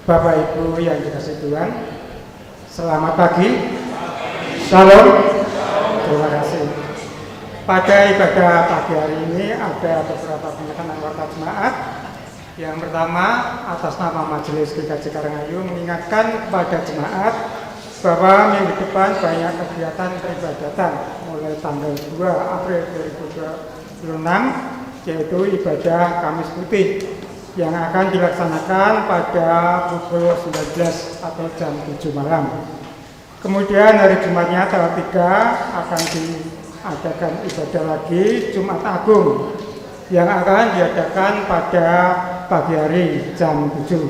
Bapak Ibu yang dikasihi Tuhan, selamat pagi. Shalom. Terima kasih. Pada ibadah pagi hari ini ada beberapa penekanan warta jemaat. Yang pertama, atas nama Majelis GKJ Karangayu mengingatkan kepada jemaat bahwa minggu depan banyak kegiatan peribadatan mulai tanggal 2 April 2026, yaitu ibadah Kamis Putih yang akan dilaksanakan pada pukul 19 atau jam 7 malam. Kemudian hari Jumatnya tanggal 3 akan diadakan ibadah lagi Jumat Agung yang akan diadakan pada pagi hari jam 7.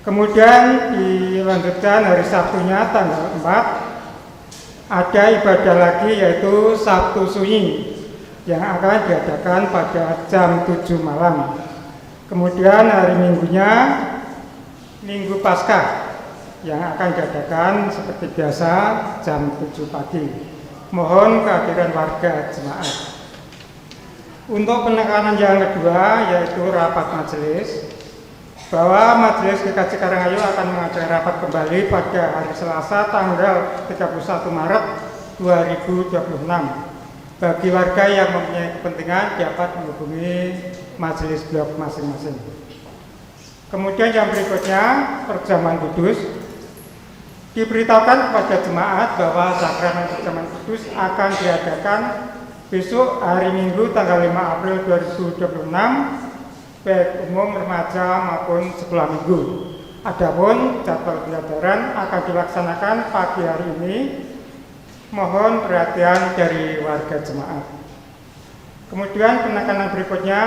Kemudian dilanjutkan hari Sabtunya tanggal 4 ada ibadah lagi yaitu Sabtu Sunyi yang akan diadakan pada jam 7 malam. Kemudian hari Minggunya Minggu Paskah yang akan diadakan seperti biasa jam 7 pagi. Mohon kehadiran warga jemaat. Untuk penekanan yang kedua yaitu rapat majelis, bahwa Majelis GKJ Karangayu akan mengadakan rapat kembali pada hari Selasa tanggal 31 Maret 2026. Bagi warga yang mempunyai kepentingan dapat menghubungi majelis blok masing-masing. Kemudian yang berikutnya, perjamuan kudus. Diberitahukan kepada jemaat bahwa sakramen perjamuan kudus akan diadakan besok hari Minggu tanggal 5 April 2026, baik umum, remaja maupun sekolah minggu. Adapun jadwal pelajaran akan dilaksanakan pagi hari ini. Mohon perhatian dari warga jemaat. Kemudian penekanan berikutnya,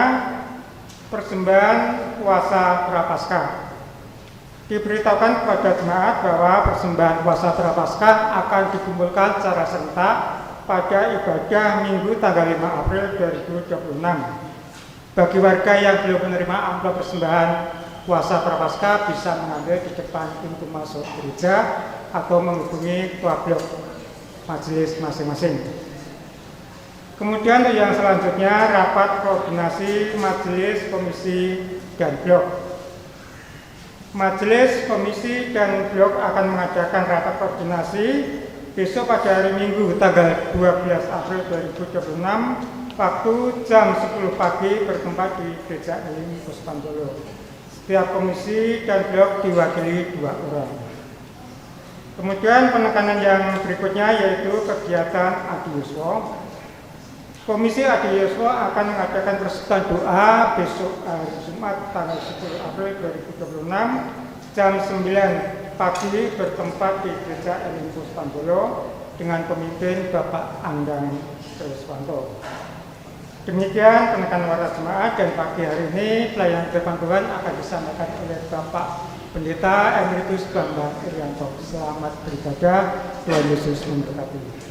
persembahan puasa Prapaskah. Diberitahukan kepada jemaat bahwa persembahan puasa Prapaskah akan dikumpulkan secara serentak pada ibadah Minggu tanggal 5 April 2026. Bagi warga yang belum menerima amplop persembahan puasa Prapaskah bisa mengambil di depan pintu masuk gereja atau menghubungi ketua blok majelis masing-masing. Kemudian yang selanjutnya rapat koordinasi majelis, komisi, dan blok. Majelis, komisi, dan blok akan mengadakan rapat koordinasi besok pada hari Minggu tanggal 12 April 2026 waktu jam 10 pagi bertempat di Gereja Elim Puspantolo. Setiap komisi dan blok diwakili 2 orang. Kemudian penekanan yang berikutnya yaitu kegiatan Adi Yuswa. Komisi Adi Yuswa akan mengadakan persekutuan doa besok hari Jumat tanggal 10 April 2026 jam 9 pagi bertempat di Gereja Elim Puspantolo dengan pemimpin Bapak Andang Kriswanto. Demikian penekanan warta jemaat, dan pagi hari ini pelayanan firman Tuhan akan disampaikan oleh Bapak Pendeta Emeritus Bambang Irianto. Selamat beribadah, Tuhan Yesus memberkati.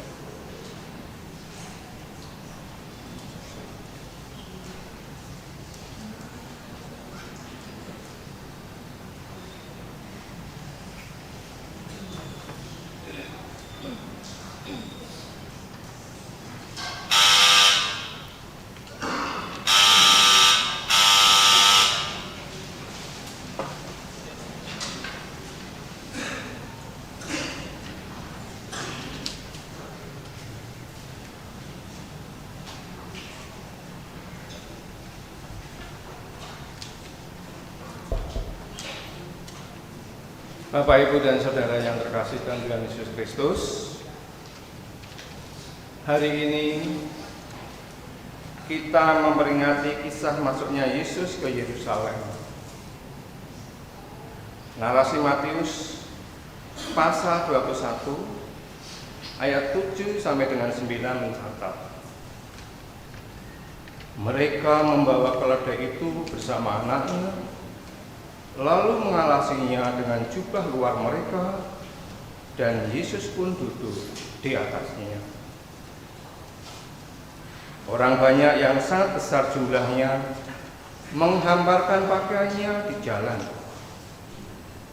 Bapak, Ibu, dan Saudara yang terkasih dalam Tuhan Yesus Kristus, hari ini kita memperingati kisah masuknya Yesus ke Yerusalem. Narasi Matius pasal 21 ayat 7 sampai dengan 9 mencatat, mereka membawa keledai itu bersama anaknya, lalu mengalasinya dengan jubah luar mereka, dan Yesus pun duduk di atasnya. Orang banyak yang sangat besar jumlahnya menghamparkan pakaiannya di jalan.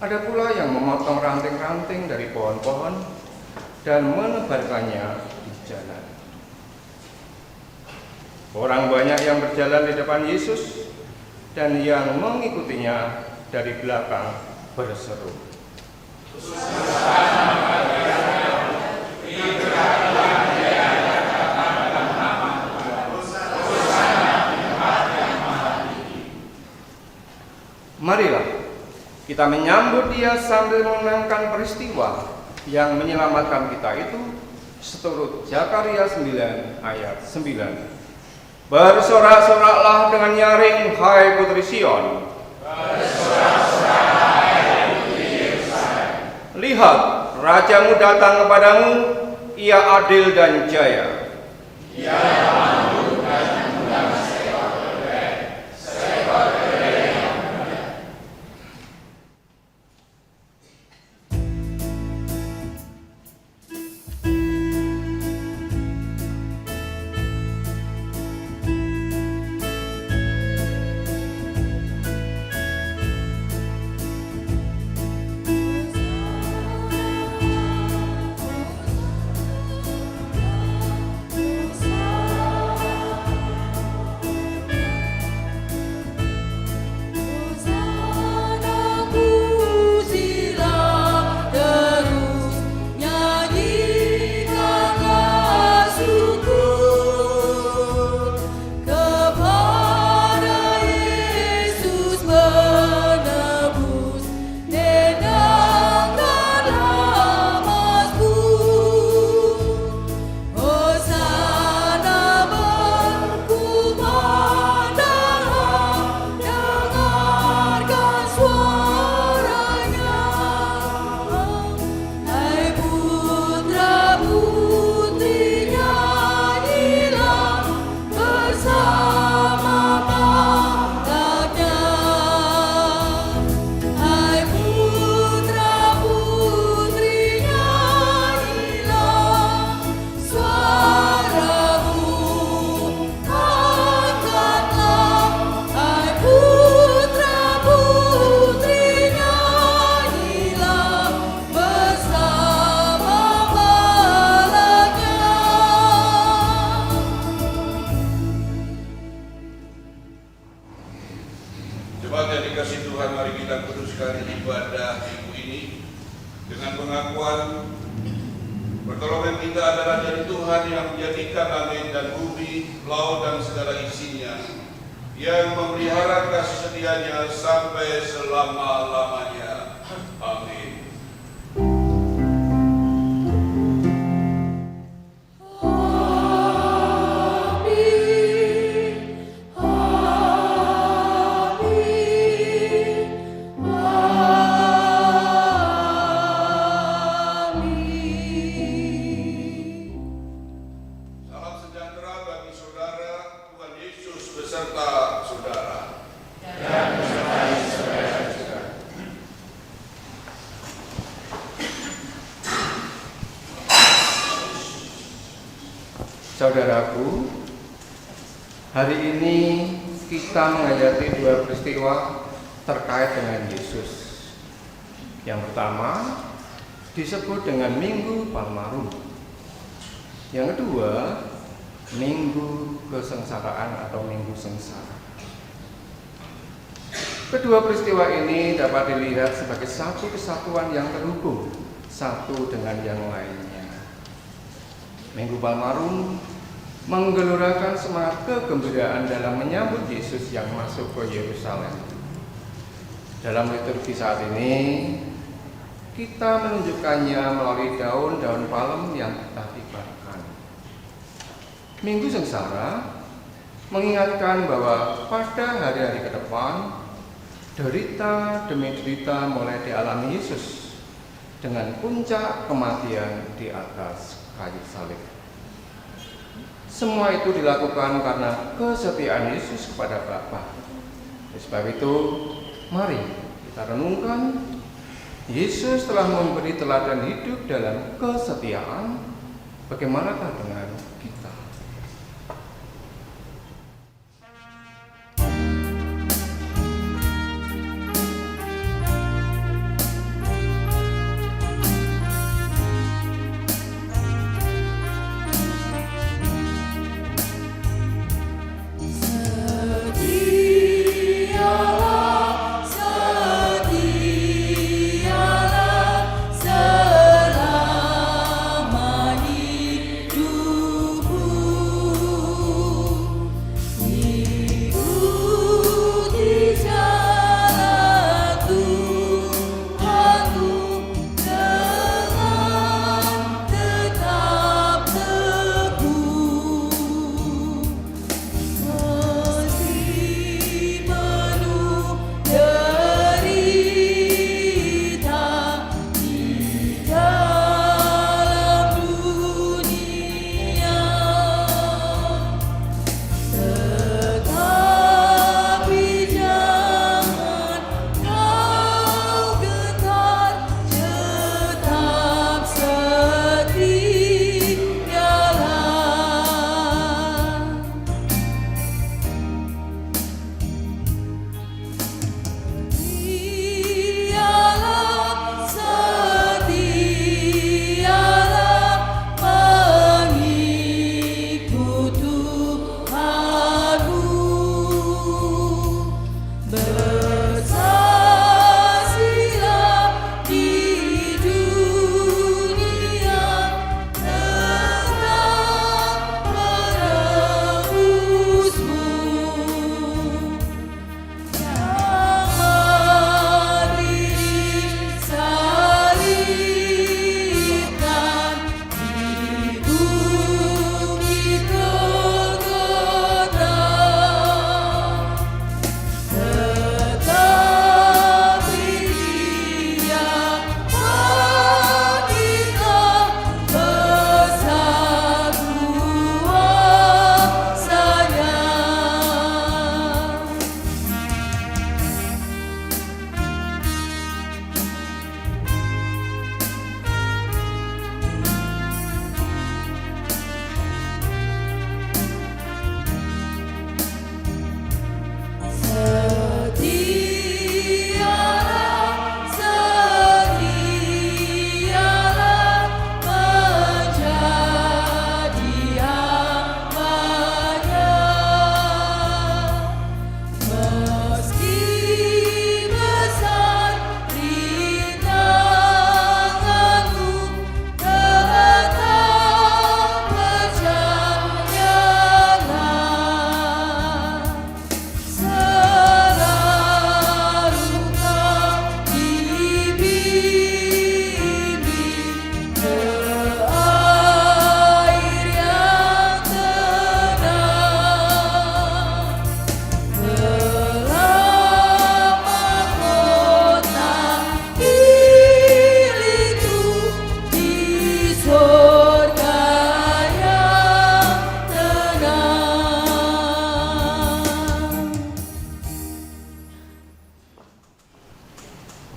Ada pula yang memotong ranting-ranting dari pohon-pohon dan menebarkannya di jalan. Orang banyak yang berjalan di depan Yesus dan yang mengikutinya dari belakang berseru, marilah kita menyambut Dia sambil mengenangkan peristiwa yang menyelamatkan kita itu seturut Zakaria 9 ayat 9. Bersorak-soraklah dengan nyaring, hai putri Sion. Bersorak-soraklah, hai putri Yerusalem. Lihat, rajamu datang kepadamu, ia adil dan jaya. Ia mampu dan menunggang seekor keledai, seekor keledai yang muda. Jemaat yang dikasihi Tuhan, mari kita kuduskan ibadah minggu ini dengan pengakuan pertolongan kita adalah dari Tuhan yang menjadikan langit dan bumi, laut dan segala isinya, yang memelihara kasih setianya sampai selama-lamanya. Amin. Saudaraku, hari ini kita menghayati dua peristiwa terkait dengan Yesus. Yang pertama disebut dengan Minggu Palmarum. Yang kedua, Minggu Kesengsaraan atau Minggu Sengsara. Kedua peristiwa ini dapat dilihat sebagai satu kesatuan yang terhubung satu dengan yang lainnya. Minggu Palmarum menggelurakan semangat kegembiraan dalam menyambut Yesus yang masuk ke Yerusalem. Dalam liturgi saat ini, kita menunjukkannya melalui daun-daun palem yang kita kibarkan. Minggu Sengsara mengingatkan bahwa pada hari-hari ke depan, derita demi derita mulai dialami Yesus dengan puncak kematian di atas kayu salib. Semua itu dilakukan karena kesetiaan Yesus kepada Bapa. Oleh sebab itu, mari kita renungkan Yesus telah memberi teladan hidup dalam kesetiaan. Bagaimanakah dengan kita? Setialah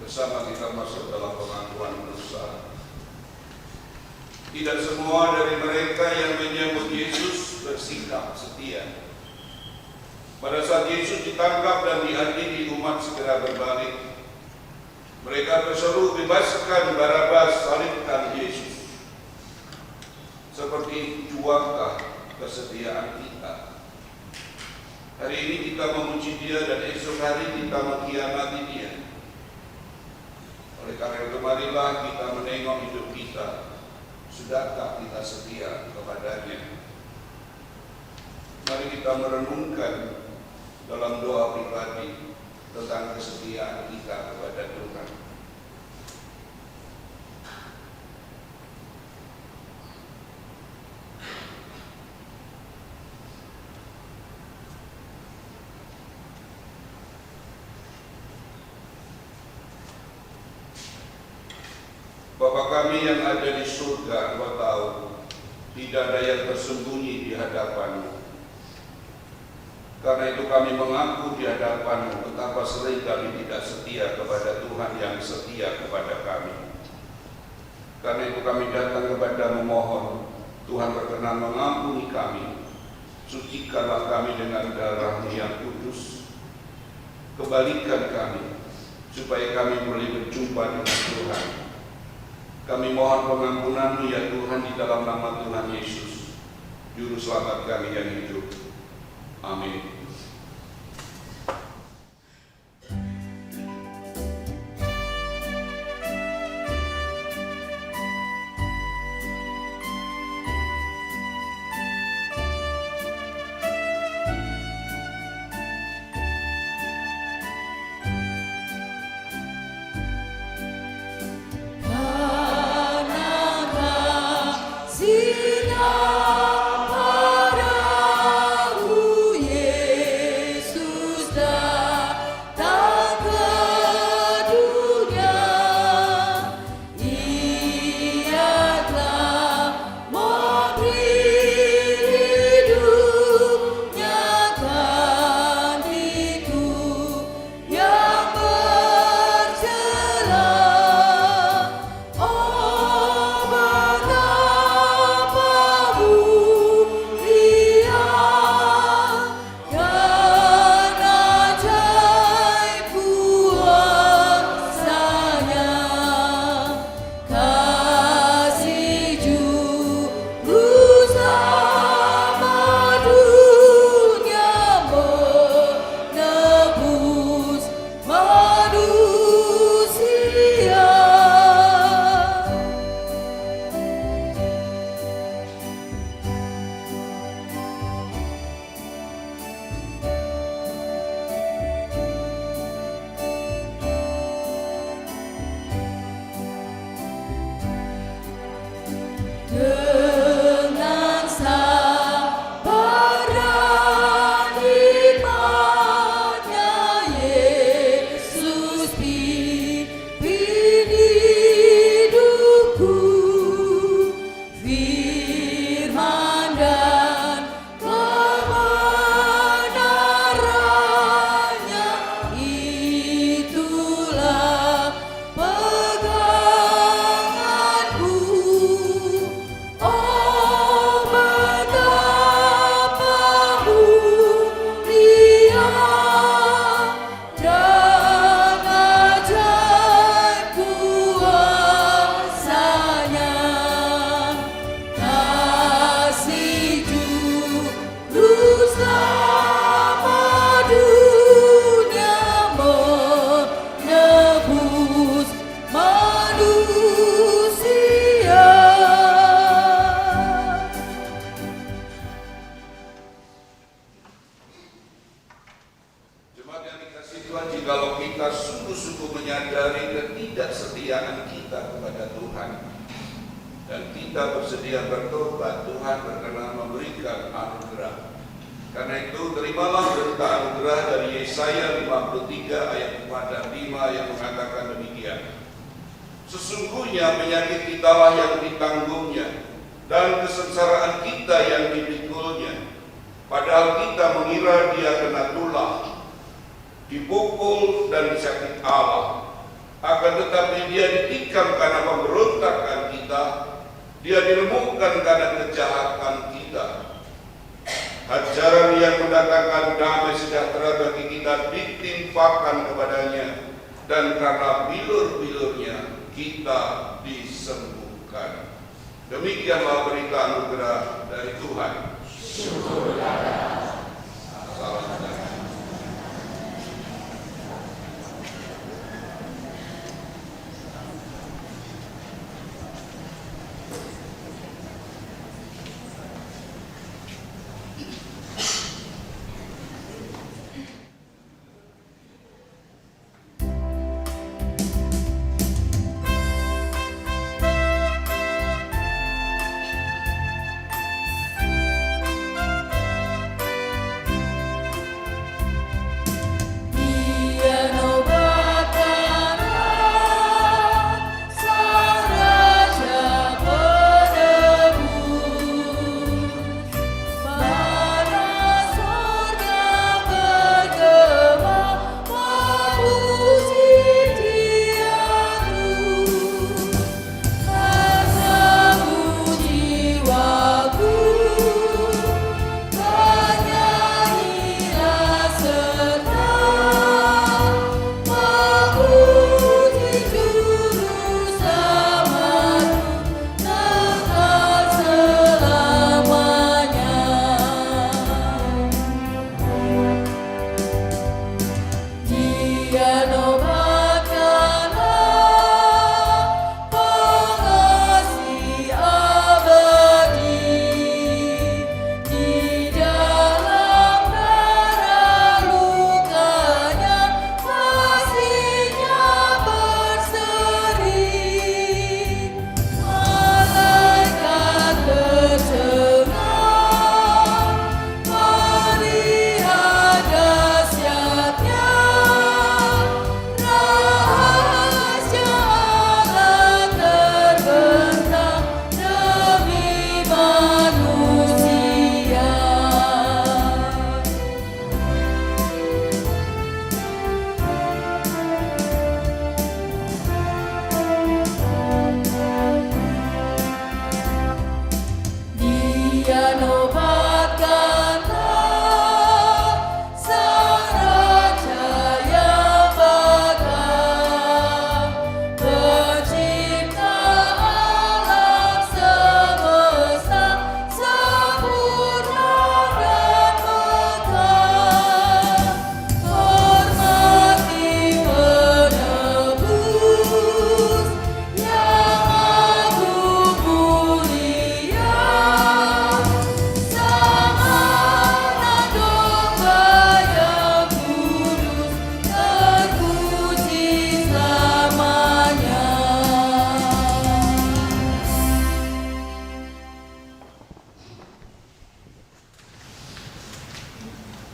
bersama kita masuk dalam pengakuan dosa. Tidak semua dari mereka yang menyambut Yesus bersikap setia. Pada saat Yesus ditangkap dan diadili, umat segera berbalik. Mereka berseru, bebaskan Barabas, salibkan Yesus. Seperti juangkah kesetiaan kita? Hari ini kita memuji Dia dan esok hari kita mengkhianati Dia. Oleh karena itu marilah kita menengok hidup kita. Sudahkah kita setia kepadanya? Mari kita merenungkan dalam doa pribadi tentang kesetiaan kita kepada Tuhan. Bapa kami yang ada di surga, Engkau tahu, tidak ada yang tersembunyi di hadapan-Mu. Karena itu kami mengaku di hadapan-Mu betapa sering kami tidak setia kepada Tuhan yang setia kepada kami. Karena itu kami datang kepada-Mu mohon, Tuhan berkenan mengampuni kami. Sucikanlah kami dengan darah-Mu yang kudus. Kembalikan kami, supaya kami boleh berjumpa dengan Tuhan. Kami mohon pengampunan-Mu ya Tuhan di dalam nama Tuhan Yesus, Juru Selamat kami yang hidup. Amin. Sesungguhnya penyakit kitalah yang ditanggungnya, dan kesengsaraan kita yang dipikulnya. Padahal kita mengira dia kena tulah, dipukul dan disakiti Allah. akan tetapi dia ditikam karena pemberontakan kita, dia dilumpuhkan karena kejahatan kita. Ajaran yang mendatangkan damai sejahtera bagi kita ditimpakan kepadanya, dan karena bilur-bilurnya kita disembuhkan. Demikianlah berita anugerah dari Tuhan. Salam damai.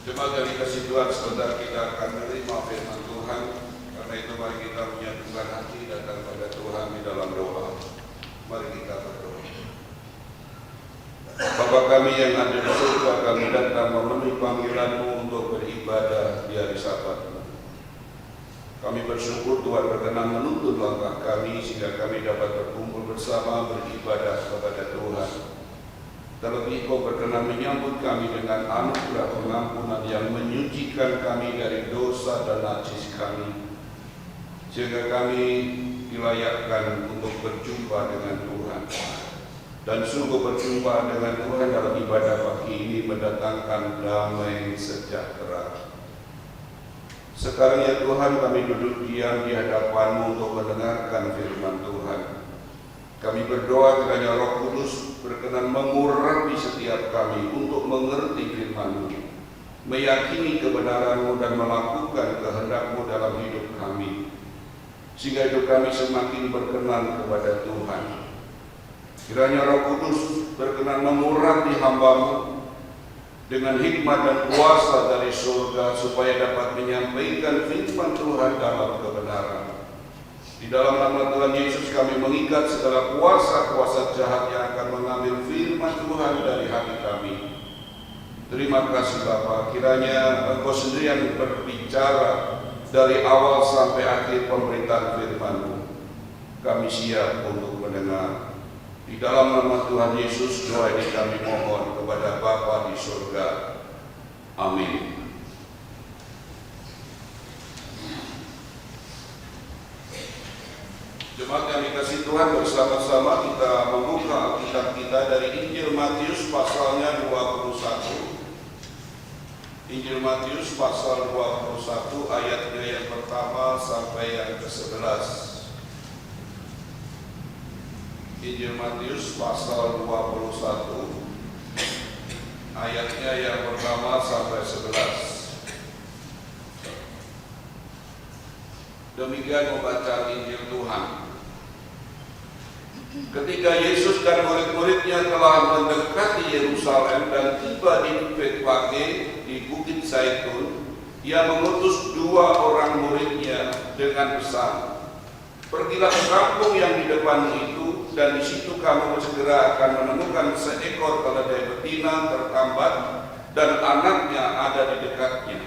Jemaat yang dikasihi Tuhan, sebentar kita akan menerima firman Tuhan. Karena itu mari kita menyatukan hati datang pada Tuhan di dalam doa. Mari kita berdoa. Bapa kami yang ada di surga, kami datang memenuhi panggilan-Mu untuk beribadah di hari Sabat. Kami bersyukur Tuhan berkenan menuntun langkah kami sehingga kami dapat berkumpul bersama beribadah kepada Tuhan. Terlebih Kau berkenan menyambut kami dengan anugerah pengampunan yang menyucikan kami dari dosa dan najis kami, sehingga kami dilayakkan untuk berjumpa dengan Tuhan. Dan sungguh berjumpa dengan Tuhan dalam ibadah pagi ini mendatangkan damai sejahtera. Sekarang ya Tuhan, kami duduk diam di hadapan-Mu untuk mendengarkan firman Tuhan. Kami berdoa kiranya Roh Kudus berkenan mengurapi setiap kami untuk mengerti firman-Mu, meyakini kebenaran-Mu dan melakukan kehendak-Mu dalam hidup kami, sehingga hidup kami semakin berkenan kepada Tuhan. Kiranya Roh Kudus berkenan mengurapi hamba-Mu dengan hikmat dan kuasa dari surga, supaya dapat menyampaikan firman Tuhan dalam kebenaran. Di dalam nama Tuhan Yesus kami mengikat segala kuasa-kuasa jahat yang akan mengambil firman Tuhan dari hati kami. Terima kasih Bapa, kiranya Engkau sendiri yang berbicara dari awal sampai akhir pemberitaan firman-Mu. Kami siap untuk mendengar. Di dalam nama Tuhan Yesus doa ini kami mohon kepada Bapa di surga. Amin. Jemaat yang dikasihi Tuhan, bersama-sama kita membuka Alkitab kita dari Injil Matius pasalnya 21. Injil Matius pasal 21 ayatnya yang pertama sampai yang ke-11. Injil Matius pasal 21 ayatnya yang pertama sampai 11. Demikian membaca Injil Tuhan. Ketika Yesus dan murid-muridnya telah mendekati Yerusalem dan tiba di Betfage di Bukit Zaitun, ia mengutus 2 orang muridnya dengan pesan, "Pergilah ke kampung yang di depan itu, dan di situ kamu segera akan menemukan seekor keledai betina tertambat dan anaknya ada di dekatnya.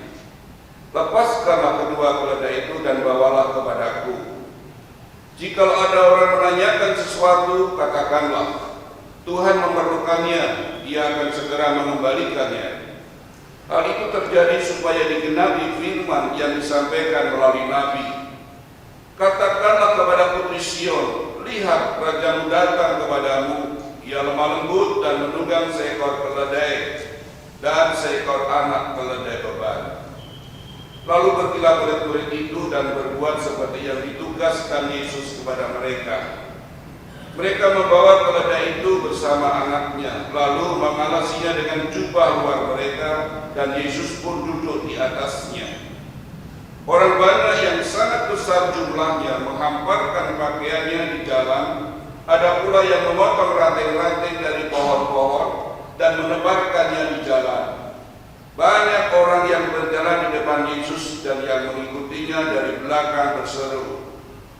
Lepaskanlah kedua keledai itu dan bawalah kepadaku. Jikalau ada orang menanyakan sesuatu, katakanlah, Tuhan memerlukannya, Dia akan segera mengembalikannya." Hal itu terjadi supaya digenapi firman yang disampaikan melalui Nabi. "Katakanlah kepada putri Sion, lihat, rajamu datang kepadamu, ia lemah lembut dan menunggang seekor keledai dan seekor anak keledai beban." Lalu pergilah murid-murid itu dan berbuat seperti yang ditugaskan Yesus kepada mereka. Mereka membawa keledai itu bersama anaknya, lalu mengalasinya dengan jubah luar mereka, dan Yesus pun duduk di atasnya. Orang banyak yang sangat besar jumlahnya menghamparkan pakaiannya di jalan. Ada pula yang memotong ranting-ranting dari pohon-pohon dan menebarkannya di jalan. Banyak orang yang berjalan di depan Yesus dan yang mengikutinya dari belakang berseru,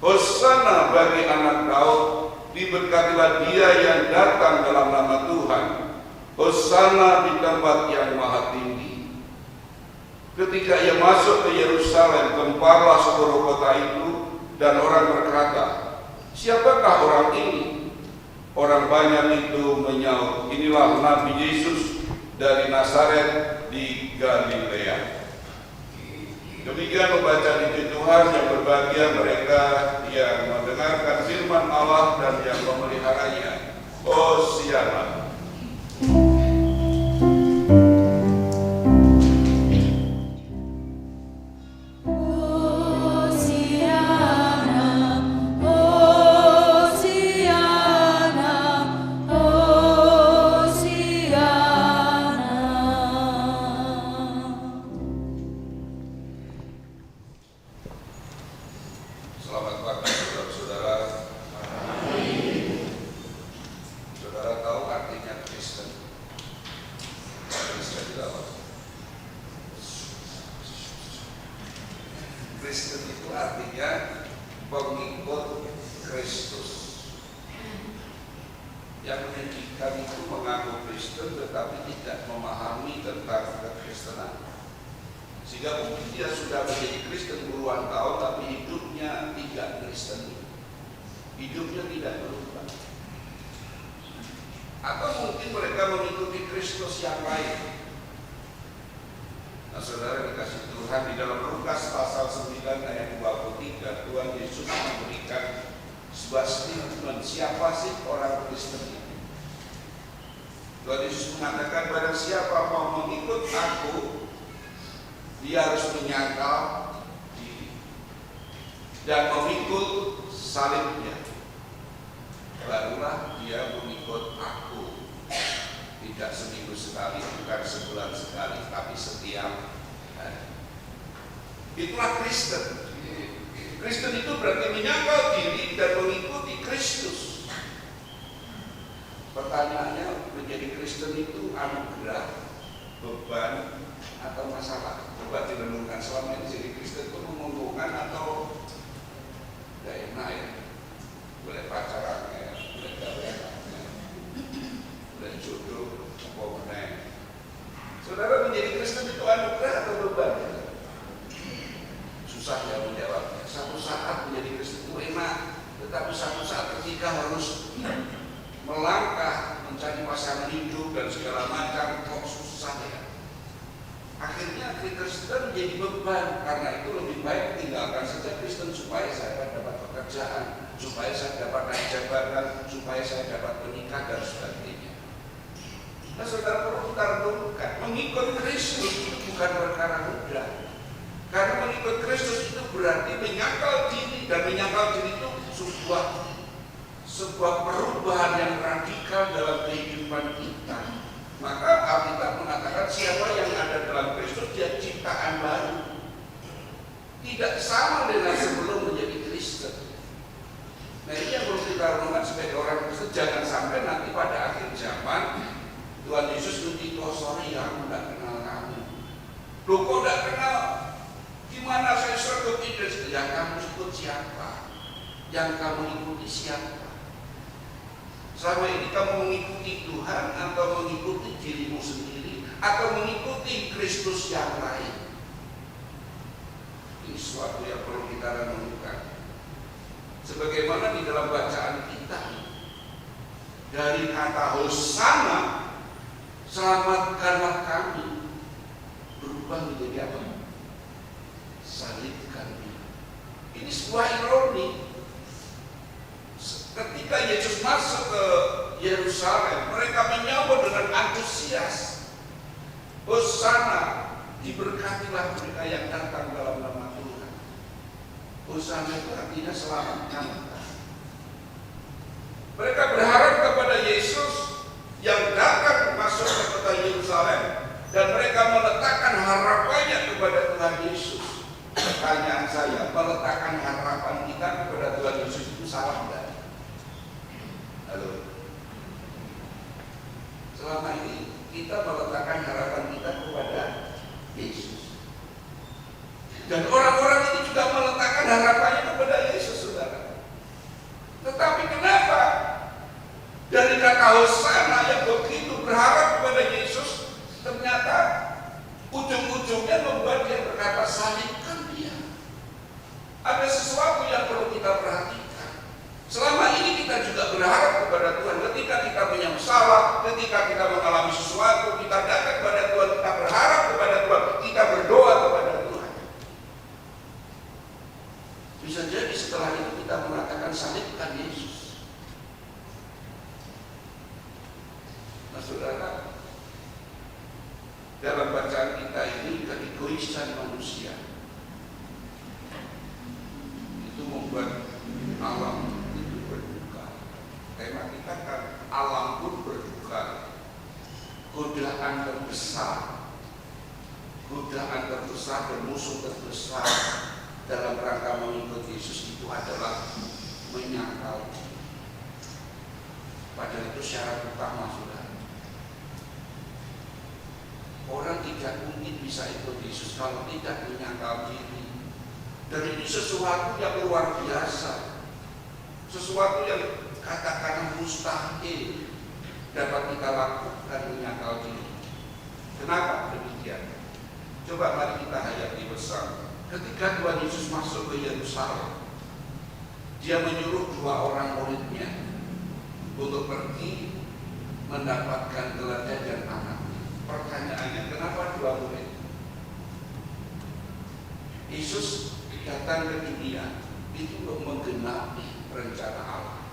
"Hosana bagi anak Daud, diberkatilah Dia yang datang dalam nama Tuhan. Hosana di tempat yang maha tinggi." Ketika ia masuk ke Yerusalem, gemparlah seluruh kota itu, dan orang berkata, "Siapakah orang ini?" Orang banyak itu menyaut, "Inilah Nabi Yesus dari Nazaret di Galilea." Demikian membaca Injil Tuhan. Yang berbahagia mereka yang mendengarkan firman Allah dan yang memeliharanya. Hosiana. Kristen itu artinya pengikut Kristus. Yang menyedihkan itu mengaku Kristen tetapi tidak memahami tentang kekristenan. Sehingga mungkin dia sudah menjadi Kristen puluhan tahun tapi hidupnya tidak Kristen. Hidupnya tidak berubah. Atau mungkin mereka mengikuti Kristus yang lain. Nah, saudara dikasih Tuhan, di dalam Lukas pasal 9 ayat 23, Tuhan Yesus memberikan sebuah statement, siapa sih orang Kristen itu? Tuhan Yesus mengatakan, barang siapa mau mengikut aku, dia harus menyangkal diri dan memikul salibnya, barulah dia mengikut aku. Tidak seminggu sekali, bukan sebulan sekali, tapi setiap hari. Itulah Kristen. Kristen itu berarti menyangkal diri dan mengikuti Kristus. Pertanyaannya, menjadi Kristen itu anugerah, beban, atau masalah? Coba direnungkan, selama ini jadi Kristen itu menguntungkan atau gak enak ya? Boleh pacaran ya, boleh gawean, boleh jodoh, apa meneng. Saudara, menjadi Kristen itu anugerah atau beban? Susah sempurna, tetapi satu saat ketika harus melangkah mencari pasangan hidup dan segala macam, kok susah ya. Akhirnya Kristen menjadi beban. Karena itu lebih baik tinggalkan saja Kristen supaya saya dapat pekerjaan, supaya saya dapat naik jabatan, supaya saya dapat menikah dan sebagainya. Nah, saudara perlu kita renungkan, mengikut Kristus itu bukan perkara mudah. Karena mengikut Kristus itu berarti menyangkal diri, dan menyangkal diri itu sebuah perubahan yang radikal dalam kehidupan kita. Maka Alkitab mengatakan siapa yang ada dalam Kristus dia ciptaan baru. Tidak sama dengan sebelum menjadi Kristen. Nah, ini yang perlu kita renungkan sebagai orang Kristen. Jangan sampai nanti pada akhir zaman Tuhan Yesus nanti, oh sorry ya, aku tidak kenal kamu. Loh kok tidak kenal? Gimana saya sergap ini? Yang kamu ikut siapa? Yang kamu ikuti siapa? Selama ini kamu mengikuti Tuhan atau mengikuti dirimu sendiri atau mengikuti Kristus yang lain? Ini sesuatu yang perlu kita renungkan. Sebagaimana di dalam bacaan kita, dari kata Hosana, selamatkanlah kami, berubah menjadi apa? Salibkan dia. Ini sebuah ironi. Ketika Yesus masuk ke Yerusalem, mereka menyambut dengan antusias. Hosana, diberkatilah mereka yang datang dalam nama Tuhan. Hosana itu artinya selamatkan. Mereka berharap kepada Yesus yang datang masuk ke kota Yerusalem, dan mereka meletakkan harapannya kepada Tuhan Yesus. Pertanyaan saya, meletakkan harapan kita kepada Tuhan Yesus itu salah enggak? Halo. Selama ini kita meletakkan harapan kita kepada Yesus. Dan orang-orang itu juga meletakkan harapannya kepada Yesus, saudara. Tetapi kenapa dari kata Hosana yang begitu berharap kepada Yesus, ternyata ujung-ujungnya membuat dia berkata salibkan dia. Ada sesuatu yang perlu kita perhatikan. Selama ini kita juga berharap kepada Tuhan. Ketika kita punya masalah, ketika kita mengalami sesuatu, kita datang kepada Tuhan, kita berharap kepada Tuhan, kita berdoa kepada Tuhan. Bisa jadi setelah itu kita mengatakan salibkan Yesus. Nah, saudara, dalam bacaan kita ini keegoisan manusia itu membuat alam berduka. Tema kita kan alam pun berduka. Godaan terbesar dan musuh terbesar dalam rangka mengikut Yesus itu adalah menyangkal. Padahal itu syarat utama, saudara. Orang tidak mungkin bisa ikut Yesus kalau tidak menyangkal diri. Dan ini sesuatu yang luar biasa. Sesuatu yang katakan mustahil dapat kita lakukan menyangkal diri. Kenapa demikian? Coba mari kita hayati bersama. Ketika Tuhan Yesus masuk ke Yerusalem, dia menyuruh 2 orang muridnya untuk pergi mendapatkan keledai dan anak. Pertanyaannya, kenapa 2 murid? Yesus datang ke dunia itu untuk menggenapi rencana Allah.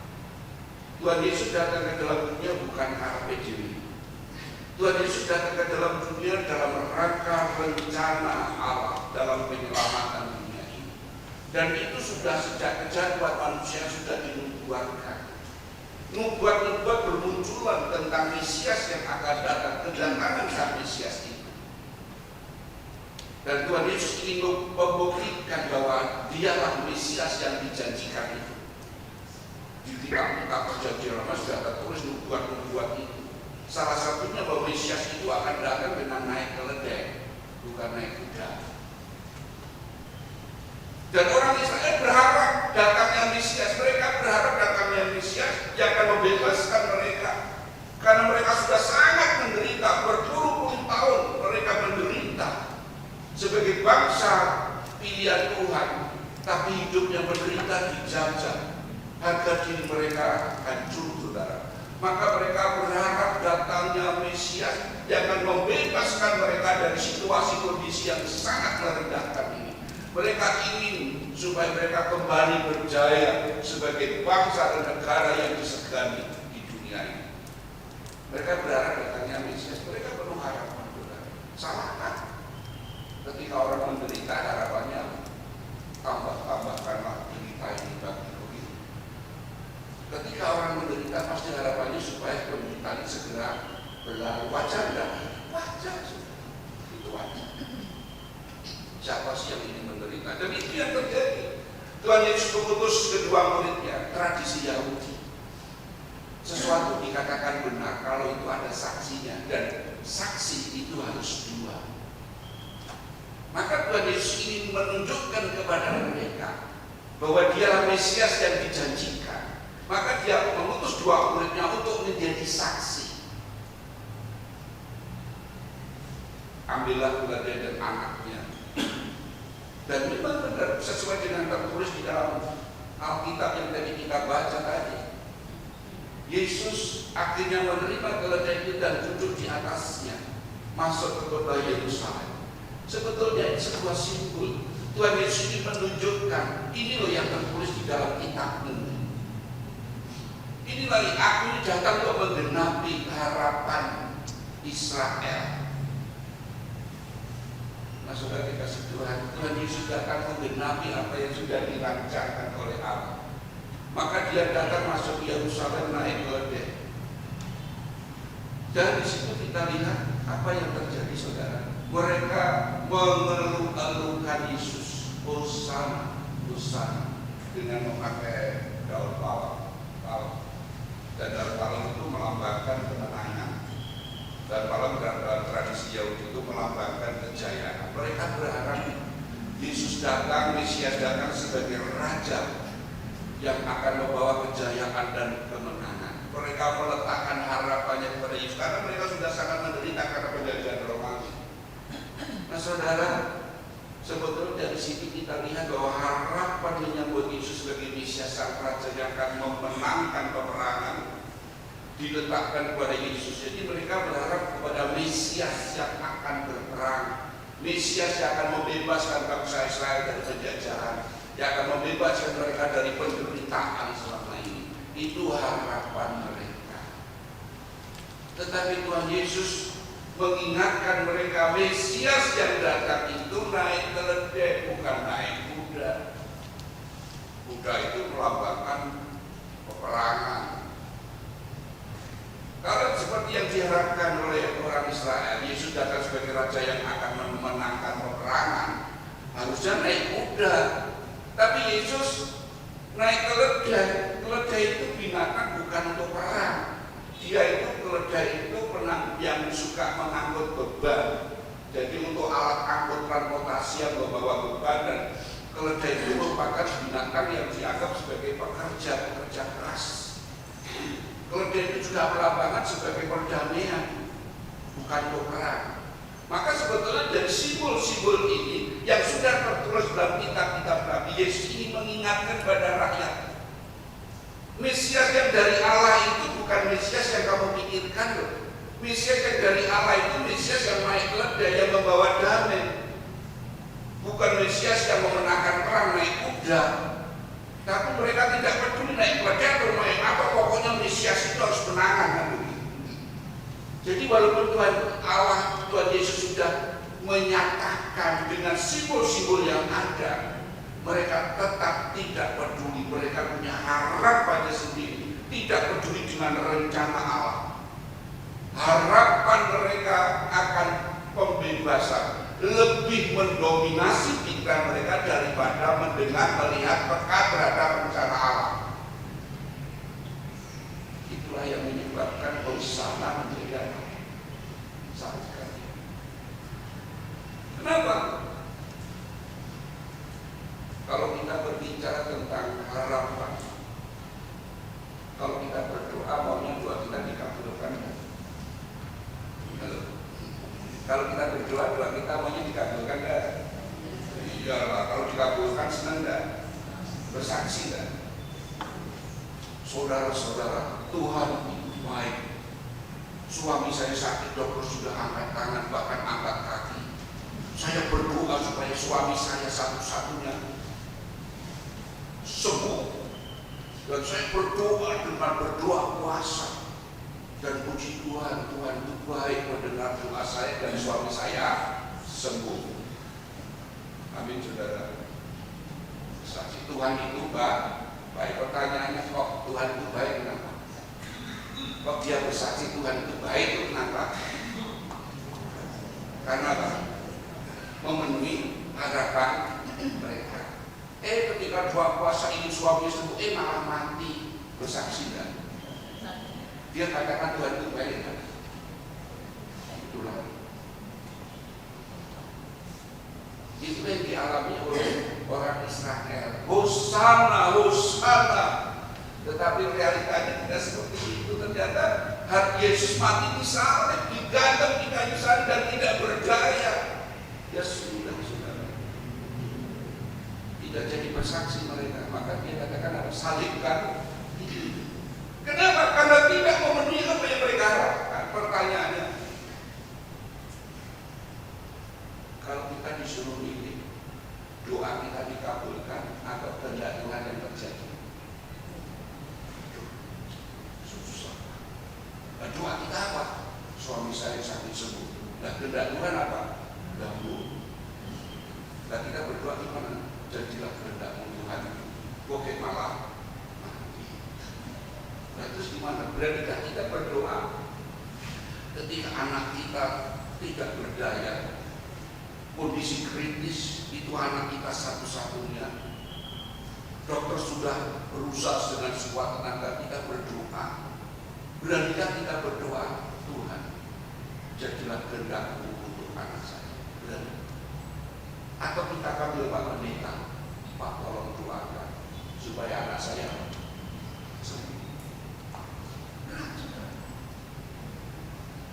Tuhan Yesus datang ke dalam dunia bukan karpe diri. Tuhan Yesus datang ke dalam dunia dalam rangka rencana Allah dalam penyelamatan dunia ini. Dan itu sudah sejak kejaduan manusia sudah dinubuatkan. Nubuat-nubuat bermunculan tentang Mesias yang akan datang, kedatangan sang Mesias itu. Dan Tuhan Yesus ingin membuktikan bahwa dialah Mesias yang dijanjikan itu. Di kitab Perjanjian Lama sudah tertulis nubuat-nubuat itu. Salah satunya bahwa Mesias itu akan datang dengan naik keledai, bukan naik kuda. Dan orang Israel berharap datangnya Mesias. Mereka berharap datangnya Mesias yang akan membebaskan mereka. Karena mereka sudah sangat menderita, berpuluh-puluh tahun mereka menderita sebagai bangsa pilihan Tuhan, tapi hidupnya menderita di zaman penjajah, harga diri mereka hancur, saudara. Maka mereka berharap datangnya Mesias yang akan membebaskan mereka dari situasi kondisi yang sangat merendahkan ini. Mereka ingin supaya mereka kembali berjaya sebagai bangsa dan negara yang disegani di dunia ini. Mereka berharap datangnya Mesias. Mereka penuh harapan, saudara. Salahkah? Ketika orang menderita, harapannya tambahkanlah derita ini bagi begitu. Ketika orang menderita, pasti harapannya supaya penderitaan segera berlalu. Wajar enggak? Wajar. Itu wajar. Siapa sih yang ingin menderita? Dan itu yang terjadi. Tuhan Yesus mengutus kedua muridnya, tradisi Yahudi. Sesuatu dikatakan benar kalau itu ada saksinya, dan saksi itu harus dua. Maka Tuhan Yesus ingin menunjukkan kepada mereka bahwa dialah Mesias yang dijanjikan. Maka dia mengutus dua muridnya untuk menjadi saksi. Ambillah keluarga dan anaknya. Dan memang benar sesuai dengan tertulis di dalam Alkitab yang tadi kita baca tadi. Yesus akhirnya menerima keledai itu dan duduk di atasnya, masuk ke kota Yerusalem. Sebetulnya ini sebuah simbol. Tuhan Yesus ini menunjukkan, ini loh yang tertulis di dalam kitab ini. Inilah aku ini datang untuk menggenapi harapan Israel. Nah, saudara dikasih Tuhan, Tuhan Yesus datang menggenapi apa yang sudah dirancangkan oleh Allah. Maka dia datang masuk ke Yerusalem naik keledai. Dan di situ kita lihat apa yang terjadi, saudara. Mereka mengeluh-elukan Yesus, Hosana, Hosana, dengan memakai daun palem. Dan daun palem itu melambangkan kemenangan. Dan palem dalam tradisi Yahudi itu melambangkan kejayaan. Mereka berharap Yesus datang, Mesias datang sebagai raja yang akan membawa kejayaan dan kemenangan. Mereka meletakkan harapannya kepada Yesus karena mereka sudah sangat menderita karena penjajahan Romawi. Nah, saudara, sebetulnya dari sini kita lihat bahwa harapan menyambut Yesus sebagai Mesias sang raja yang akan memenangkan peperangan diletakkan kepada Yesus. Jadi mereka berharap kepada Mesias yang akan berperang, Mesias yang akan membebaskan bangsa Israel dari penjajahan, yang akan membebaskan mereka dari penderitaan selama ini. Itu harapan mereka. Tetapi Tuhan Yesus mengingatkan mereka, Mesias yang datang itu naik keledai, bukan naik kuda. Kuda itu melambangkan peperangan. Kalau seperti yang diharapkan oleh orang Israel, Yesus datang sebagai raja yang akan memenangkan peperangan, harusnya naik kuda. Tapi Yesus naik keledai. Keledai itu binatang bukan untuk perang. Dia itu keledai itu yang suka mengangkut beban. Jadi untuk alat angkut transportasi yang membawa beban, dan keledai itu merupakan binatang yang dianggap sebagai pekerja keras. Keledai itu juga melambangkan sebagai perdamaian, bukan untuk perang. Maka sebetulnya dari simbol-simbol ini yang sudah tertulis dalam kitab-kitab Nabi, Yesus ini mengingatkan pada rakyat, Mesias yang dari Allah itu bukan Mesias yang kamu pikirkan loh. Mesias yang dari Allah itu Mesias yang naik keledai, yang membawa damai. Bukan Mesias yang memenangkan perang naik kuda. Tapi mereka tidak peduli naik keledai atau naik apa, pokoknya Mesias itu harus menangan kan begitu. Jadi walaupun Tuhan Yesus sudah menyatakan dengan simbol-simbol yang ada, mereka tetap tidak peduli. Mereka punya harapannya sendiri, tidak peduli dengan rencana Allah. Harapan mereka akan pembebasan lebih mendominasi pikiran mereka daripada melihat peka terhadap rencana Allah. Itulah yang menyebabkan Hosana menjadi sangat sekali. Kenapa? Kalau kita berbicara tentang harapan, kalau kita berdoa maunya doa kita dikabulkan. Kalau kita berdoa doa kita maunya dikabulkan enggak? Iyalah, kalau dikabulkan senang enggak? Bersaksi enggak? Saudara-saudara, Tuhan itu baik. Suami saya sakit, dokter sudah angkat tangan, bahkan angkat kaki. Saya berdoa supaya suami saya satu-satunya sembuh. Dan saya berdoa dengan berdoa puasa. Dan puji Tuhan, Tuhan itu baik mendengar doa saya dan suami saya sembuh. Amin, saudara. Saksi Tuhan itu baik. Pertanyaannya, kok Tuhan itu baik kenapa? Kok dia bersaksi Tuhan itu baik itu kenapa? Karena apa? Memenuhi harapan mereka. Ketika doa puasa ini suami sembuh, malah mati bersaksi dan dia katakan Tuhan itu baik kan? Itulah. Itu yang dialami oleh orang Israel. Hosana, Hosana. Tetapi realitanya tidak seperti itu. Ternyata hati Yesus mati disalib, digantung di kayu salib dan tidak berdaya. Ya sudah. Tidak jadi bersaksi mereka. Maka dia katakan harus salibkan. Kenapa? Karena tidak memenuhi apa yang mereka harapkan. Pertanyaannya, kalau kita disuruh milih, doa kita dikabulkan atau kehendak Tuhan yang terjadi? Susah. Nah, doa kita apa? Suami saya sakit sembuh. Nah, kehendak Tuhan apa? Sembuh. Nah, kita berdoa gimana? Jadilah kehendakmu Tuhan. Oke, malah mati. Nah, terus gimana? Berarti kita berdoa ketika anak kita tidak berdaya, kondisi kritis, itu anak kita satu-satunya. Dokter sudah berusaha dengan sekuat tenaga, kita berdoa. Berarti kita berdoa, Tuhan, jadilah kehendak-Mu untuk anak saya. Berarti. Atau kita panggil Pak Pendeta, Pak tolong doakan supaya anak saya sembuh.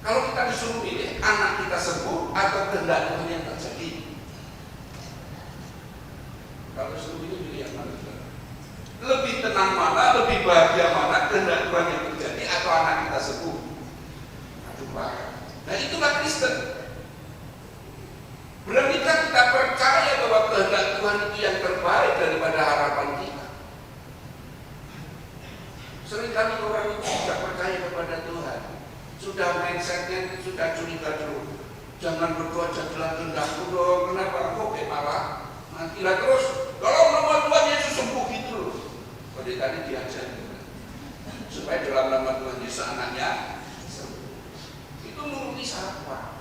Kalau kita disuruh pilih anak kita sembuh atau kehendak Tuhan yang terjadi, kalau disuruh pilih yang mana? Lebih tenang mana, lebih bahagia mana, kehendak Tuhan yang terjadi atau anak kita sembuh? Aduh Pak. Nah itulah Kristen. Berarti kita percaya bahwa kehendak Tuhan itu yang terbaik daripada harapan kita. Seringkali orang itu tidak percaya kepada Tuhan. Sudah mindsetnya sudah curiga dulu. Jangan berdoa jadilah kehendak-Mu dong. Kenapa? Kok malah matilah terus. Kalau nama Tuhan Yesus sembuh gitu loh. Pada tadi diajar supaya dalam nama Tuhan Yesus anaknya sembuh. Itu menurut siapa?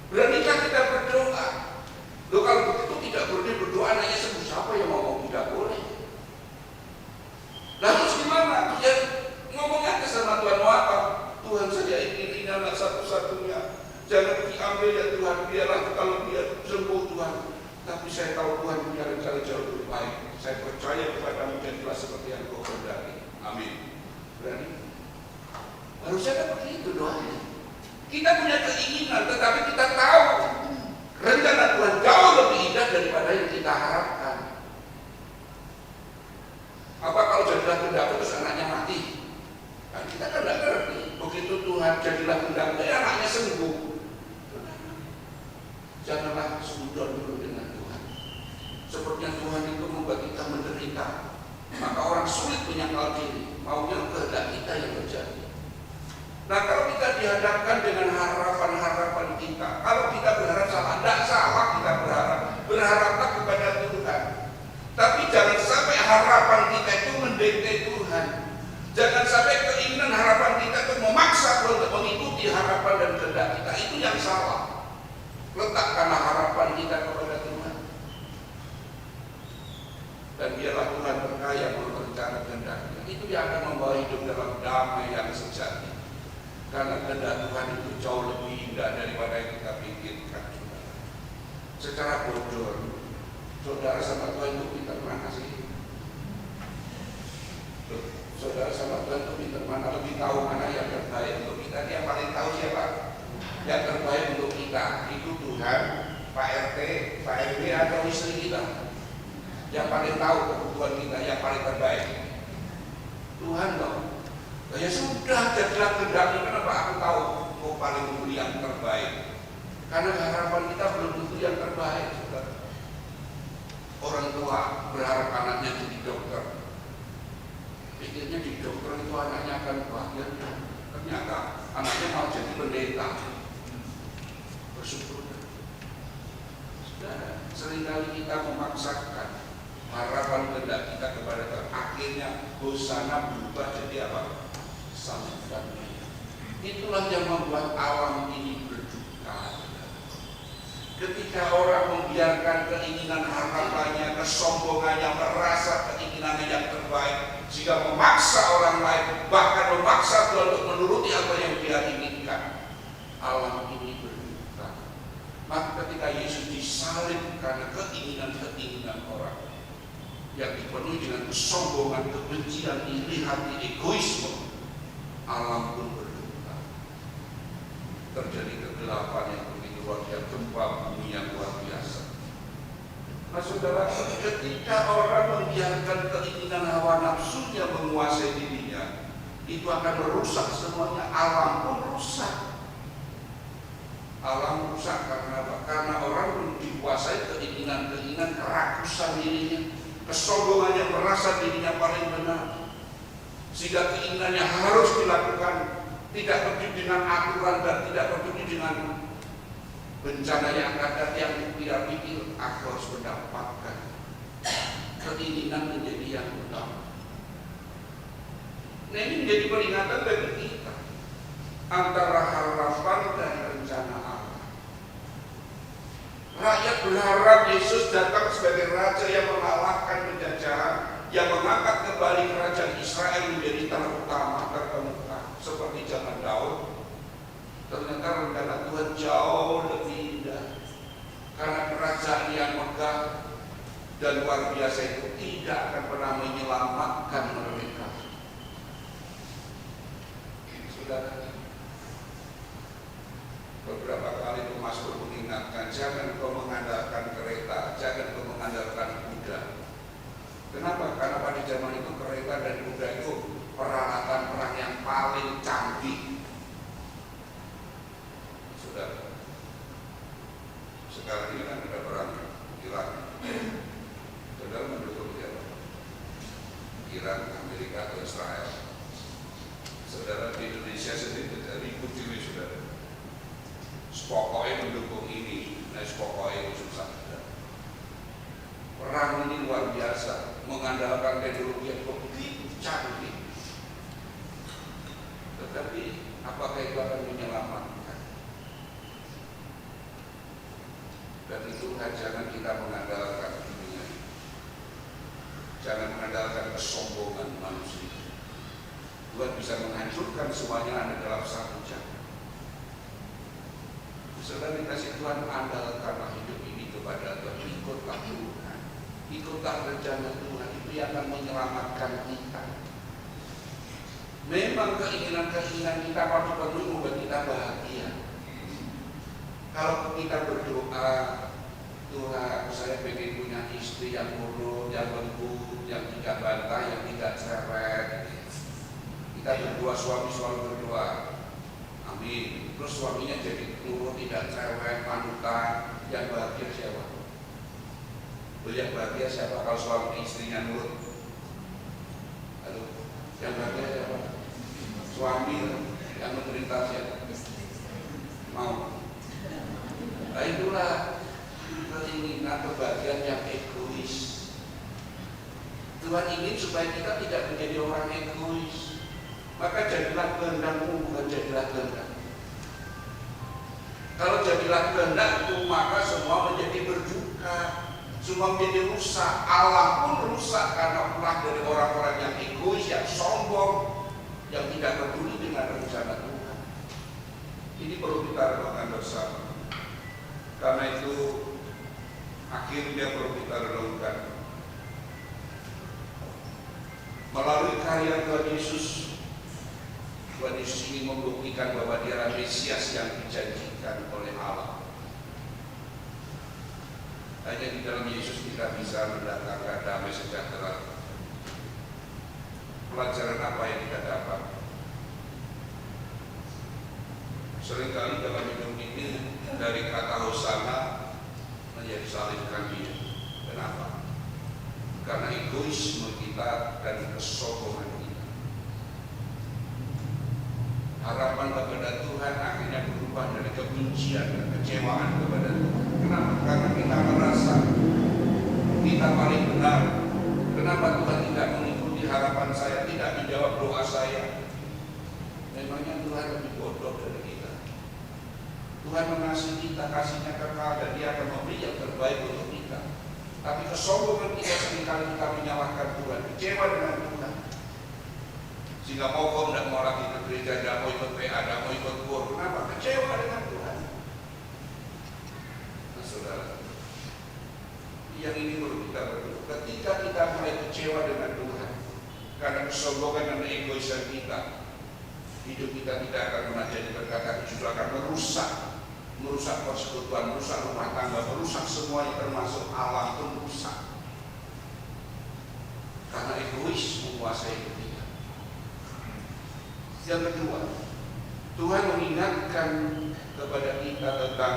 Beranikah kita berdoa? Loh kalau begitu tidak boleh berdoa anaknya sembuh. Siapa yang ngomong tidak boleh? Lalu gimana? Ya ngomongnya ke sama Tuhan mau apa? Tuhan saja ini anak satu-satunya. Jangan diambil ya Tuhan, biarlah kalau dia sembuh Tuhan. Tapi saya tahu Tuhan punya rencana jauh lebih baik. Saya percaya kepada-Mu jadilah seperti yang Kau kehendaki. Amin. Berani? Harusnya kan begitu doanya. Kita punya keinginan, tetapi kita tahu rencana Tuhan jauh lebih indah daripada yang kita harapkan. Apa kalau jadilah kehendak terus anaknya mati? Kan kita kan tidak ngerti. Begitu Tuhan jadilah kehendak, anaknya sembuh. Janganlah sudon dulu dengan Tuhan. Sepertinya Tuhan itu membuat kita menderita. Maka orang sulit menyangkal diri. Maunya kehendak kita yang terjadi. Nah kalau kita dihadapkan dengan harapan-harapan kita, kalau kita berharap salah, tidak salah kita berharap. Berharaplah kepada Tuhan. Tapi jangan sampai harapan kita itu mendikte Tuhan. Jangan sampai keinginan harapan kita itu memaksa untuk mengikuti harapan dan kehendak kita. Itu yang salah. Letakkanlah harapan kita kepada Tuhan. Dan biarlah Tuhan berkaya menurut rencana kehendaknya. Itu yang akan membawa hidup dalam damai yang sejati. Karena kehendak Tuhan itu jauh lebih indah daripada yang kita pikirkan. Secara bodoh, saudara sama Tuhan itu pintar mana sih? Saudara sama Tuhan itu pintar mana? Lebih tahu mana yang terbaik untuk kita. Yang paling tahu siapa? Yang terbaik untuk kita itu Tuhan, Pak RT, Pak RW atau istri kita. Yang paling tahu kebutuhan kita, yang paling terbaik. Tuhan dong. Ya sudah, jadilah kehendakmu. Kenapa aku tahu kau paling memberi yang terbaik? Karena harapan kita belum tentu yang terbaik, saudara. Orang tua berharap anaknya jadi dokter. Pikirnya di dokter itu anaknya akan bahagia. Ternyata anaknya mau jadi pendeta. Bersyukur. Saudara, seringkali kita memaksakan harapan kehendak kita kepada Tuhan. Akhirnya hosana berubah jadi apa? Sambutan. Itulah yang membuat alam ini berduka. Ketika orang membiarkan keinginan harapannya, kesombongannya, merasa keinginannya yang terbaik, sehingga memaksa orang lain, bahkan memaksa Tuhan untuk menuruti apa yang dia inginkan, alam ini berduka. Maka ketika Yesus disalib karena keinginan-keinginan orang yang dipenuhi dengan kesombongan, kebencian, iri hati, egoisme, alam pun berduka. Terjadi kegelapan yang begitu luar biasa, gempa bumi yang luar biasa. Nah saudara, ketika orang membiarkan keinginan hawa nafsunya menguasai dirinya, itu akan merusak semuanya. Alam pun rusak. Alam rusak karena apa? Karena orang dikuasai keinginan-keinginan, kerakusan dirinya, kesombongannya, merasa dirinya paling benar, sehingga keinginannya harus dilakukan, tidak peduli dengan aturan dan tidak peduli dengan bencana yang ada, yang dia pikir aku harus mendapatkan. Keinginan menjadi yang utama. Nah ini menjadi peringatan bagi kita antara harapan dan rencana Allah. Rakyat berharap Yesus datang sebagai raja yang mengalahkan penjajahan, yang mengangkat kembali kerajaan Israel menjadi terutama, terkemuka seperti zaman Daud. Ternyata rencana Tuhan jauh lebih indah, karena kerajaan yang megah dan luar biasa itu tidak akan pernah menyelamatkan mereka. Saudara, beberapa kali Mazmur mengingatkan, jangan kau mengandalkan kereta, jangan kau mengandalkan kuda. Kenapa? Karena pada zaman itu kereta dan kuda itu peralatan perang yang paling canggih. Saudara, sekarang ini kan ada perang Irak. Saudara mendukung siapa? Iran, Amerika atau Israel? Saudara, di Indonesia sendiri tidak ribut ini, saudara. Pokoknya mendukung ini, nah pokoknya itu susah. Perang ini luar biasa, mengandalkan teknologi yang begitu canggih. Tetapi apakah itu akan menyelamatkan? Dan itu jangan kita mengandalkan dunia, jangan mengandalkan kesombongan manusia. Tuhan bisa menghancurkan semuanya dalam satu jam. Saudara dikasih Tuhan, andalkanlah hidup ini kepada Tuhan, ikutlah Tuhan, ikutlah rencana Tuhan, itu yang akan menyelamatkan kita. Memang keinginan-keinginan kita kalau dipenuhi membuat kita bahagia. Kalau kita berdoa, Tuhan saya pengen punya istri yang nurut, yang lembut, yang tidak bantah, yang tidak cerewet. Kita berdoa, suami berdoa, amin. Terus suaminya jadi nurut, tidak cerewet, panutan. Yang bahagia siapa? Yang bahagia siapa kalau suami istrinya nurut? Aduh, yang bahagia siapa? Suami. Yang menderita siapa? Mau. Nah itulah keinginan kebahagiaan yang egois. Tuhan ingin supaya kita tidak menjadi orang egois. Maka jadilah kehendakmu, bukan jadilah kehendak. Kalau jadilah kehendakmu, maka semua menjadi berduka, semua menjadi rusak. Alam pun rusak karena ulah dari orang-orang yang egois, yang sombong, yang tidak peduli dengan rencana Tuhan. Ini perlu kita renungkan bersama. Karena itu akhirnya perlu kita renungkan. Melalui karya Tuhan Yesus, Tuhan Yesus ingin membuktikan bahwa Dia adalah Mesias yang dijanjikan oleh Allah. Hanya di dalam Yesus kita bisa mendatangkan damai sejahtera. pelajaran apa yang kita dapat? Seringkali dalam hidup ini dari kata hosana menjadi salibkan dia. Kenapa? Karena egoisme kita dan kesombongan kita. Harapan kepada Tuhan akhirnya berubah dari kebencian dan kecewaan kepada Tuhan. Kenapa? Karena kita merasa kita paling benar. Kenapa Tuhan tidak mengikuti harapan saya, tidak menjawab doa saya? Memangnya Tuhan lebih bodoh dari kita. Tuhan mengasihi kita, kasihnya kekal, dan Dia akan memberi yang terbaik untuk kita. Tapi kesombongan kita seringkali kita menyalahkan Tuhan, kecewa dengan Tuhan. Sehingga mau tidak mau lagi ke gereja, tidak mau ikut PA, tidak mau ikut kur. Kenapa? Kecewa dengan Tuhan. Nah saudara, yang ini perlu kita berdoa. Ketika kita mulai kecewa dengan Tuhan karena kesombongan dan egoisan kita, hidup kita tidak akan pernah jadi berkat, justru akan merusak persekutuan, merusak rumah tangga, merusak semuanya, termasuk alam pun rusak. Karena egois menguasai hidup kita. Yang kedua, Tuhan mengingatkan kepada kita tentang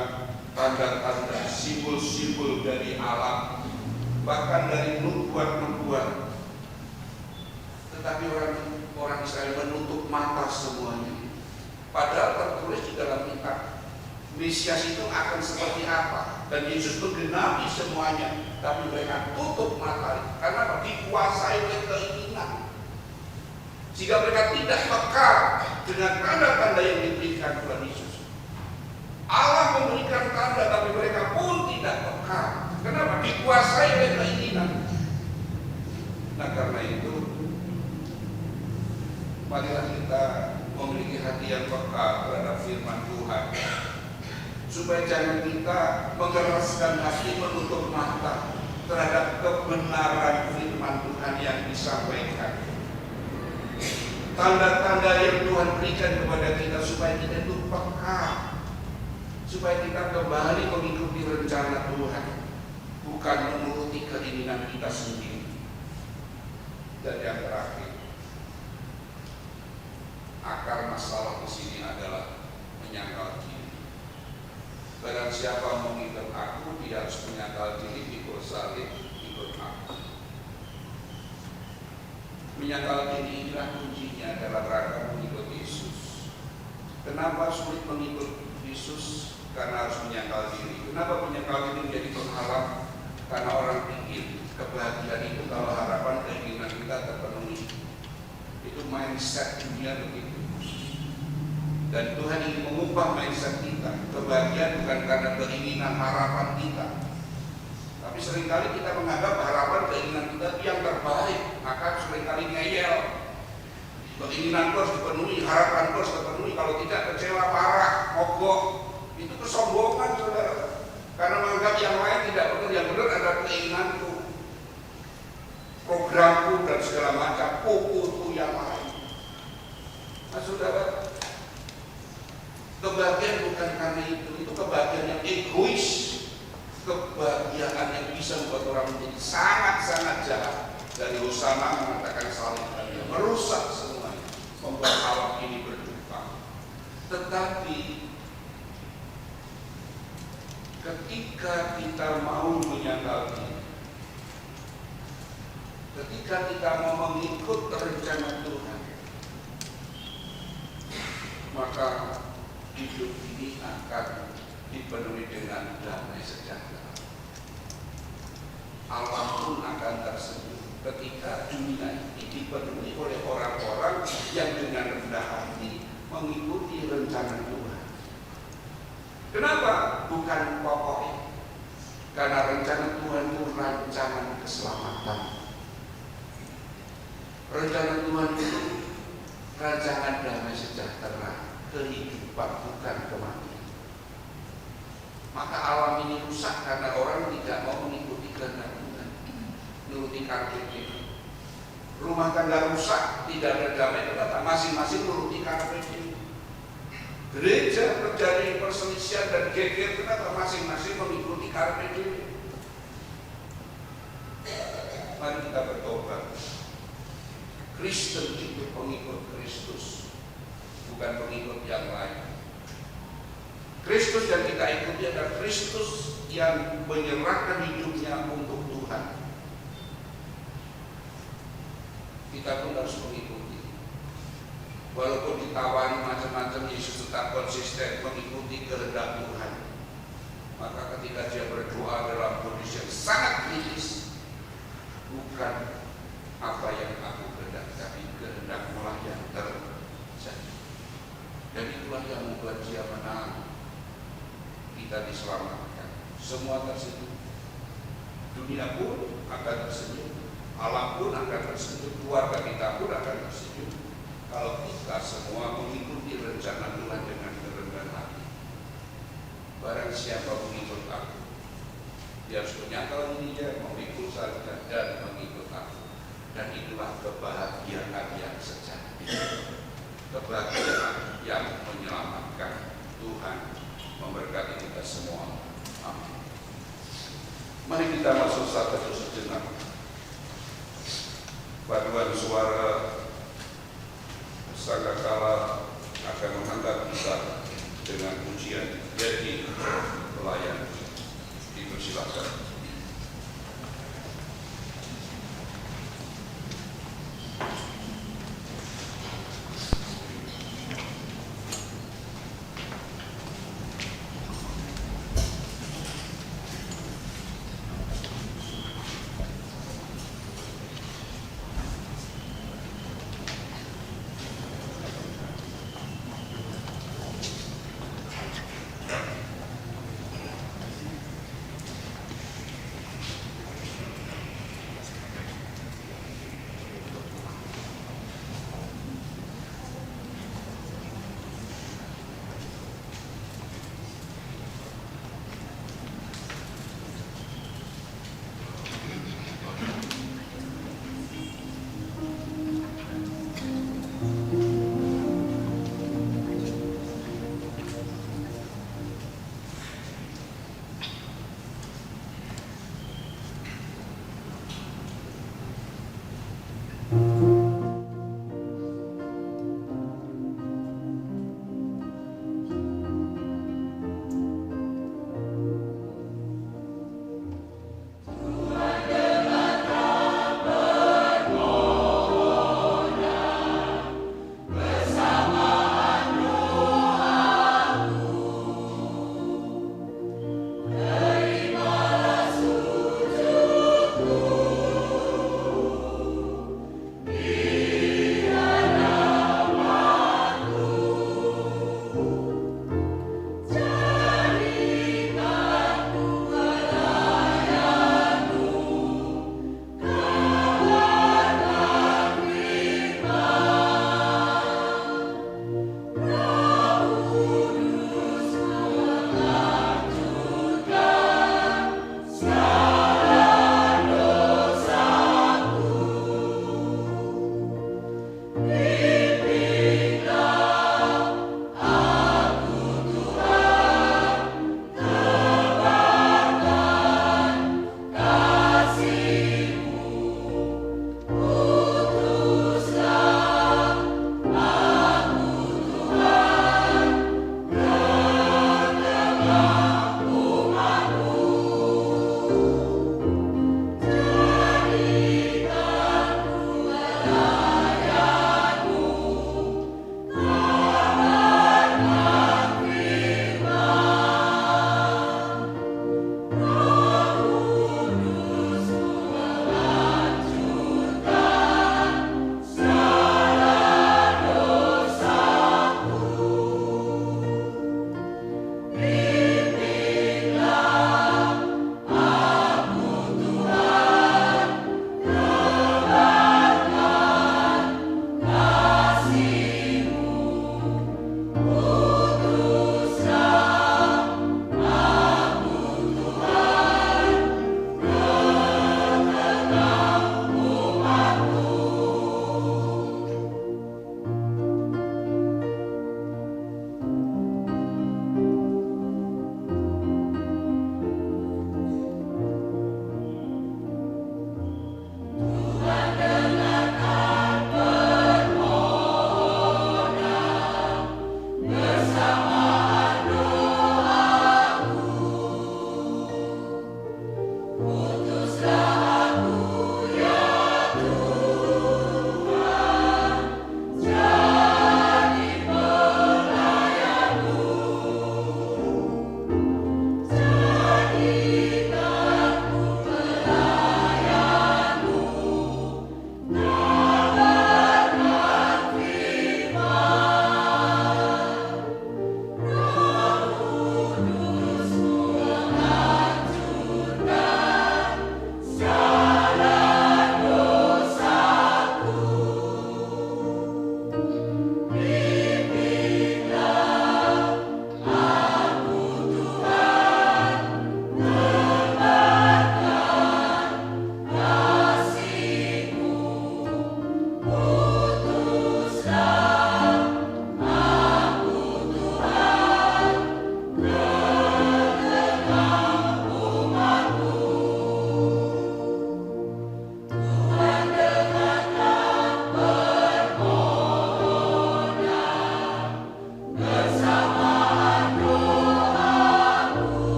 tanda-tanda, simbol-simbol dari alam, bahkan dari nubuat-nubuat. Tetapi orang Israel menutup mata semuanya. Padahal tertulis di dalam kitab, Mesias itu akan seperti apa, dan Yesus menggenapi semuanya. Tapi mereka tutup mata, karena dikuasai oleh keinginan, sehingga mereka tidak peka dengan tanda-tanda yang diberikan Tuhan Yesus. Allah memberikan tanda, tapi mereka pun tidak peka. Kenapa? Dikuasai oleh keinginan. Nah karena itu, marilah kita memiliki hati yang peka terhadap firman Tuhan, supaya jangan kita mengeraskan hati, menutup mata terhadap kebenaran firman Tuhan yang disampaikan. Tanda-tanda yang Tuhan berikan kepada kita supaya kita itu peka, supaya kita kembali mengikuti rencana Tuhan, bukan menuruti keinginan kita sendiri. Dan yang terakhir, akar masalah di sini adalah menyangkal diri. Barang siapa mau ikut aku, dia harus menyangkal diri, pikul salib, ikut aku. Menyangkal diri inilah kuncinya dalam rangka mengikut Yesus. Kenapa sulit mengikut Yesus? Karena harus menyangkal diri. Kenapa menyangkal diri menjadi penghalang? Karena orang pikir kebahagiaan itu kalau harapan keinginan kita terpenuhi. Itu mindset dunia begitu. Dan Tuhan ingin mengubah mindset kita. Kebahagiaan bukan karena keinginan harapan kita, tapi seringkali kita menganggap harapan keinginan kita yang terbaik, maka seringkali ngeyel. Keinginan harus dipenuhi, harapan harus dipenuhi, kalau tidak kecewa parah, mogok. Itu kesombongan saudara. Karena menganggap yang lain tidak benar, yang benar adalah keinginanku, programku dan segala macam, kukuku yang lain. Nah saudara, kebahagiaan bukan karena itu kebahagiaan yang egois, kebahagiaan yang bisa membuat orang menjadi sangat-sangat jahat. Dari Hosana mengatakan salib, merusak semuanya, membuat alam ini berduka. Tetapi ketika kita mau menyangkal diri, ketika kita mau mengikut rencana Tuhan, maka hidup ini akan dipenuhi dengan damai sejahtera. Alam pun akan tersenyum ketika dunia ini dipenuhi oleh orang-orang yang dengan rendah hati mengikuti rencana Tuhan. Kenapa? Bukan pokoknya. Karena rencana Tuhan itu rancangan keselamatan. Rencana Tuhan itu rancangan damai sejahtera, kehidupan, bukan kematian. Maka alam ini rusak karena orang tidak mau mengikuti kehendak Tuhan, menuruti KPD. Rumah tangga rusak, tidak ada damai, tetap masing-masing menuruti KPD. Gereja terjadi perselisihan dan geger, kenapa masing-masing mengikuti KPD. Mari kita bertobat. Kristen itu pengikut Kristus, bukan pengikut yang lain. Kristus yang kita ikuti adalah Kristus yang menyerahkan hidupnya untuk Tuhan. Kita pun harus mengikuti. Walaupun ditawari macam-macam, Yesus tetap konsisten mengikuti kehendak Tuhan. Maka ketika dia berdoa dalam kondisi yang sangat kritis, bukan apa yang aku kehendaki, tapi kehendakmu lah yang terjadi. Dan itulah yang membuat dia menang. Kita diselamatkan. Semua tersenyum. Dunia pun akan tersenyum. Alam pun akan tersenyum. Keluarga kita pun akan tersenyum. Kalau kita semua mengikuti rencana Tuhan dengan kerendahan hati. Barang siapa mengikut aku, dia harus menyangkal dirinya, memikul salibnya dan mengikut aku. Dan itulah kebahagiaan yang sejati. Kebahagiaan yang menyelamatkan. Tuhan memberkati kita semua. Amin. Mari kita masuk satu sejenak. Paduan suara sangkakala akan menghantar kita dengan pujian. Jadi pelayan, dipersilakan.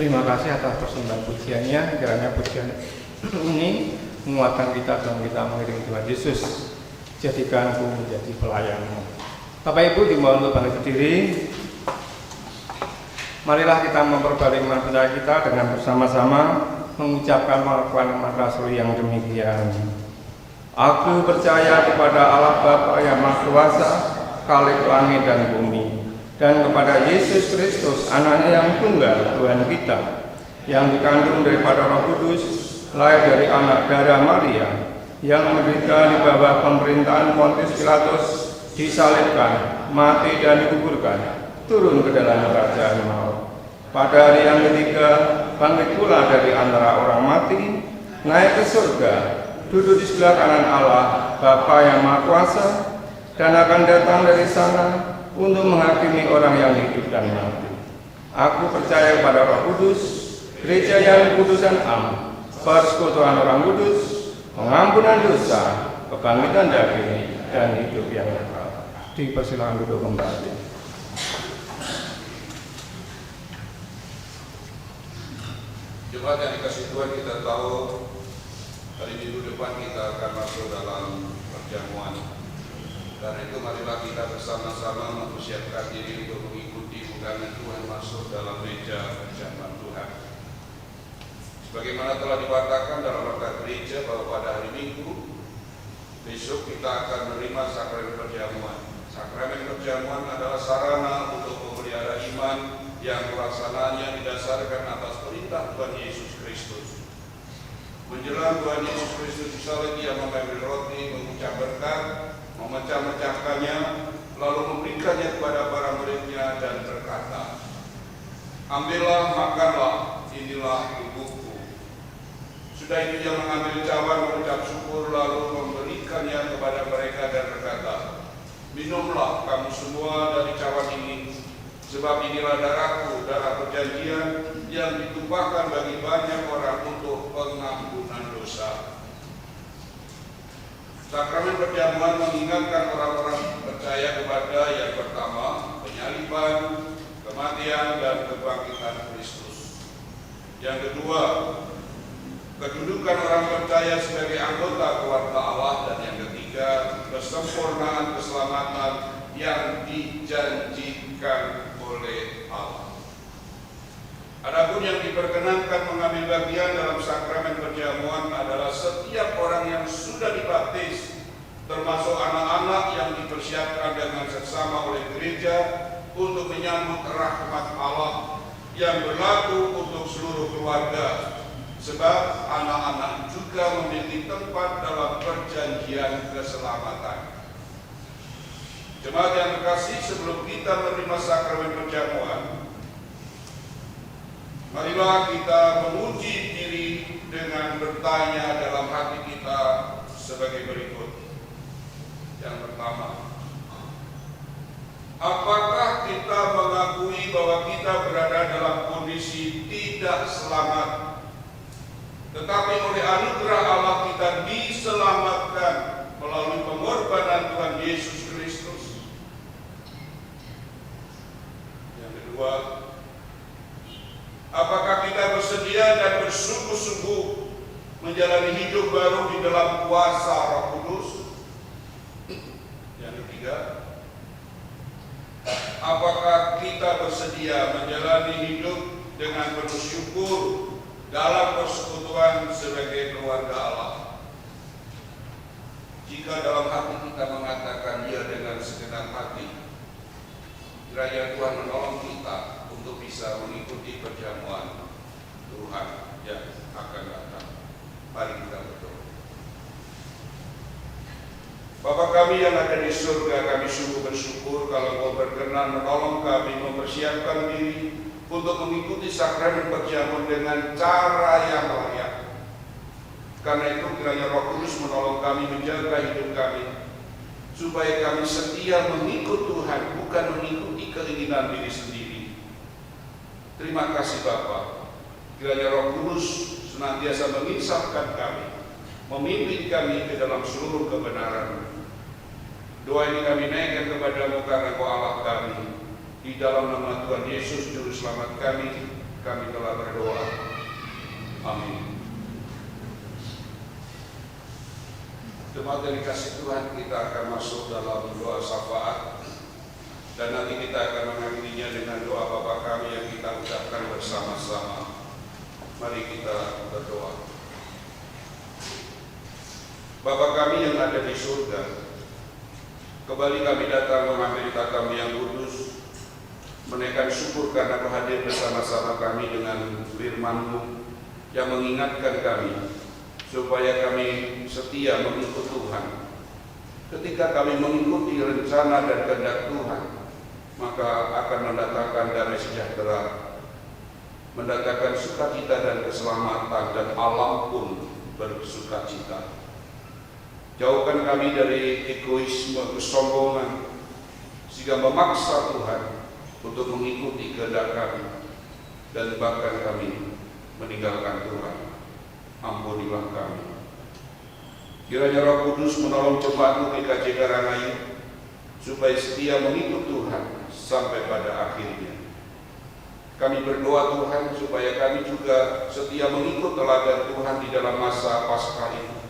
Terima kasih atas persembahan pujiannya. Kiranya pujian ini menguatkan kita dalam kita mengiringi Tuhan Yesus. Jadikanku menjadi pelayanmu. Bapak Ibu dimohon untuk bangkit berdiri. Marilah kita memperbarui iman percaya kita dengan bersama-sama mengucapkan pengakuan iman rasuli yang demikian. Aku percaya kepada Allah Bapa yang Maha Kuasa, Khalik langit dan bumi, dan kepada Yesus Kristus, Anaknya yang tunggal, Tuhan kita, yang dikandung daripada Roh Kudus, lahir dari anak darah Maria, yang menderita di bawah pemerintahan Pontius Pilatus, disalibkan, mati dan dikuburkan, turun ke dalam kerajaan maut. Pada hari yang ketiga, bangkit pula dari antara orang mati, naik ke surga, duduk di sebelah kanan Allah, Bapa yang Maha Kuasa, dan akan datang dari sana untuk menghakimi orang yang hidup dan mati. Aku percaya kepada Roh Kudus, gereja yang kudus dan am, persekutuan orang kudus, pengampunan dosa, kebangkitan daging, dan hidup yang kekal. Dipersilakan duduk kembali. Jemaat yang dikasih Tuhan, kita tahu hari Minggu depan kita akan masuk dalam perjamuan. Karena itu marilah kita bersama-sama mempersiapkan diri untuk mengikuti undangan Tuhan masuk dalam meja perjamuan Tuhan. Sebagaimana telah dikatakan dalam rekat gereja bahwa pada hari Minggu besok kita akan menerima sakramen perjamuan. Sakramen perjamuan adalah sarana untuk memelihara iman yang pelaksanaannya didasarkan atas perintah Tuhan Yesus Kristus. Menjelang Tuhan Yesus Kristus disalib, Ia mengambil roti, mengucap berkat, memecah-mecahkannya, lalu memberikannya kepada para muridnya dan berkata, "Ambillah, makanlah, inilah tubuhku." Sudah itu Ia mengambil cawan, mengucap syukur, lalu memberikannya kepada mereka dan berkata, "Minumlah kamu semua dari cawan ini, sebab inilah darahku, darah perjanjian yang ditumpahkan bagi banyak orang untuk pengampunan dosa." Sakramen perjamuan mengingatkan orang-orang percaya kepada yang pertama, penyaliban, kematian, dan kebangkitan Kristus. Yang kedua, kedudukan orang percaya sebagai anggota keluarga Allah. Dan yang ketiga, kesempurnaan keselamatan yang dijanjikan oleh Allah. Adapun yang diperkenankan mengambil bagian dalam sakramen perjamuan adalah setiap orang yang sudah dibaptis, termasuk anak-anak yang dipersiapkan dengan seksama oleh gereja untuk menyambut rahmat Allah yang berlaku untuk seluruh keluarga, sebab anak-anak juga memiliki tempat dalam perjanjian keselamatan. Jemaat yang terkasih, sebelum kita menerima sakramen perjamuan, marilah kita menguji diri dengan bertanya dalam hati kita sebagai berikut. Yang pertama, apakah kita mengakui bahwa kita berada dalam kondisi tidak selamat, tetapi oleh anugerah Allah kita diselamatkan melalui pengorbanan Tuhan Yesus Kristus? Yang kedua, apakah kita bersedia dan bersungguh-sungguh menjalani hidup baru di dalam kuasa Roh Kudus? Yang ketiga, apakah kita bersedia menjalani hidup dengan penuh syukur dalam persekutuan sebagai keluarga Allah? Jika dalam hati kita mengatakan ya dengan segenap hati, kiranya Tuhan menolong kita untuk bisa mengikuti perjamuan Tuhan yang akan datang. Mari kita berdoa. Bapa kami yang ada di surga, kami sungguh bersyukur kalau Kau berkenan menolong kami mempersiapkan diri untuk mengikuti sakramen perjamuan dengan cara yang layak. Karena itu kiranya Roh Kudus menolong kami menjaga hidup kami, supaya kami setia mengikut Tuhan, bukan mengikuti keinginan diri sendiri. Terima kasih Bapa. Kiranya Roh Kudus senantiasa menginsafkan kami, memimpin kami ke dalam seluruh kebenaran. Doa ini kami naikkan kepadamu karena Kau Allah kami. Di dalam nama Tuhan Yesus Juru Selamat kami, Kami telah berdoa. Amin. Jemaat yang dikasih Tuhan, kita akan masuk dalam doa syafaat, dan nanti kita akan mengakhirinya dengan doa Bapa kami yang kita ucapkan bersama-sama. Mari kita berdoa. Bapa kami yang ada di surga, kembali kami datang menghampiri tamu yang kudus, menaikkan syukur karena Kau hadir bersama-sama kami dengan firman-Mu yang mengingatkan kami supaya kami setia mengikut Tuhan. Ketika kami mengikuti rencana dan kehendak Tuhan, maka akan mendatangkan damai sejahtera, mendatangkan sukacita dan keselamatan, dan alam pun bersukacita. Jauhkan kami dari egoisme, kesombongan, sehingga memaksa Tuhan untuk mengikuti kehendak kami, dan bahkan kami meninggalkan Tuhan. Ampunilah kami. Kiranya Roh Kudus menolong jemaat-Mu GKJ Karangayu supaya setia mengikut Tuhan sampai pada akhirnya. Kami berdoa Tuhan supaya kami juga setia mengikut teladan Tuhan di dalam masa Paskah ini,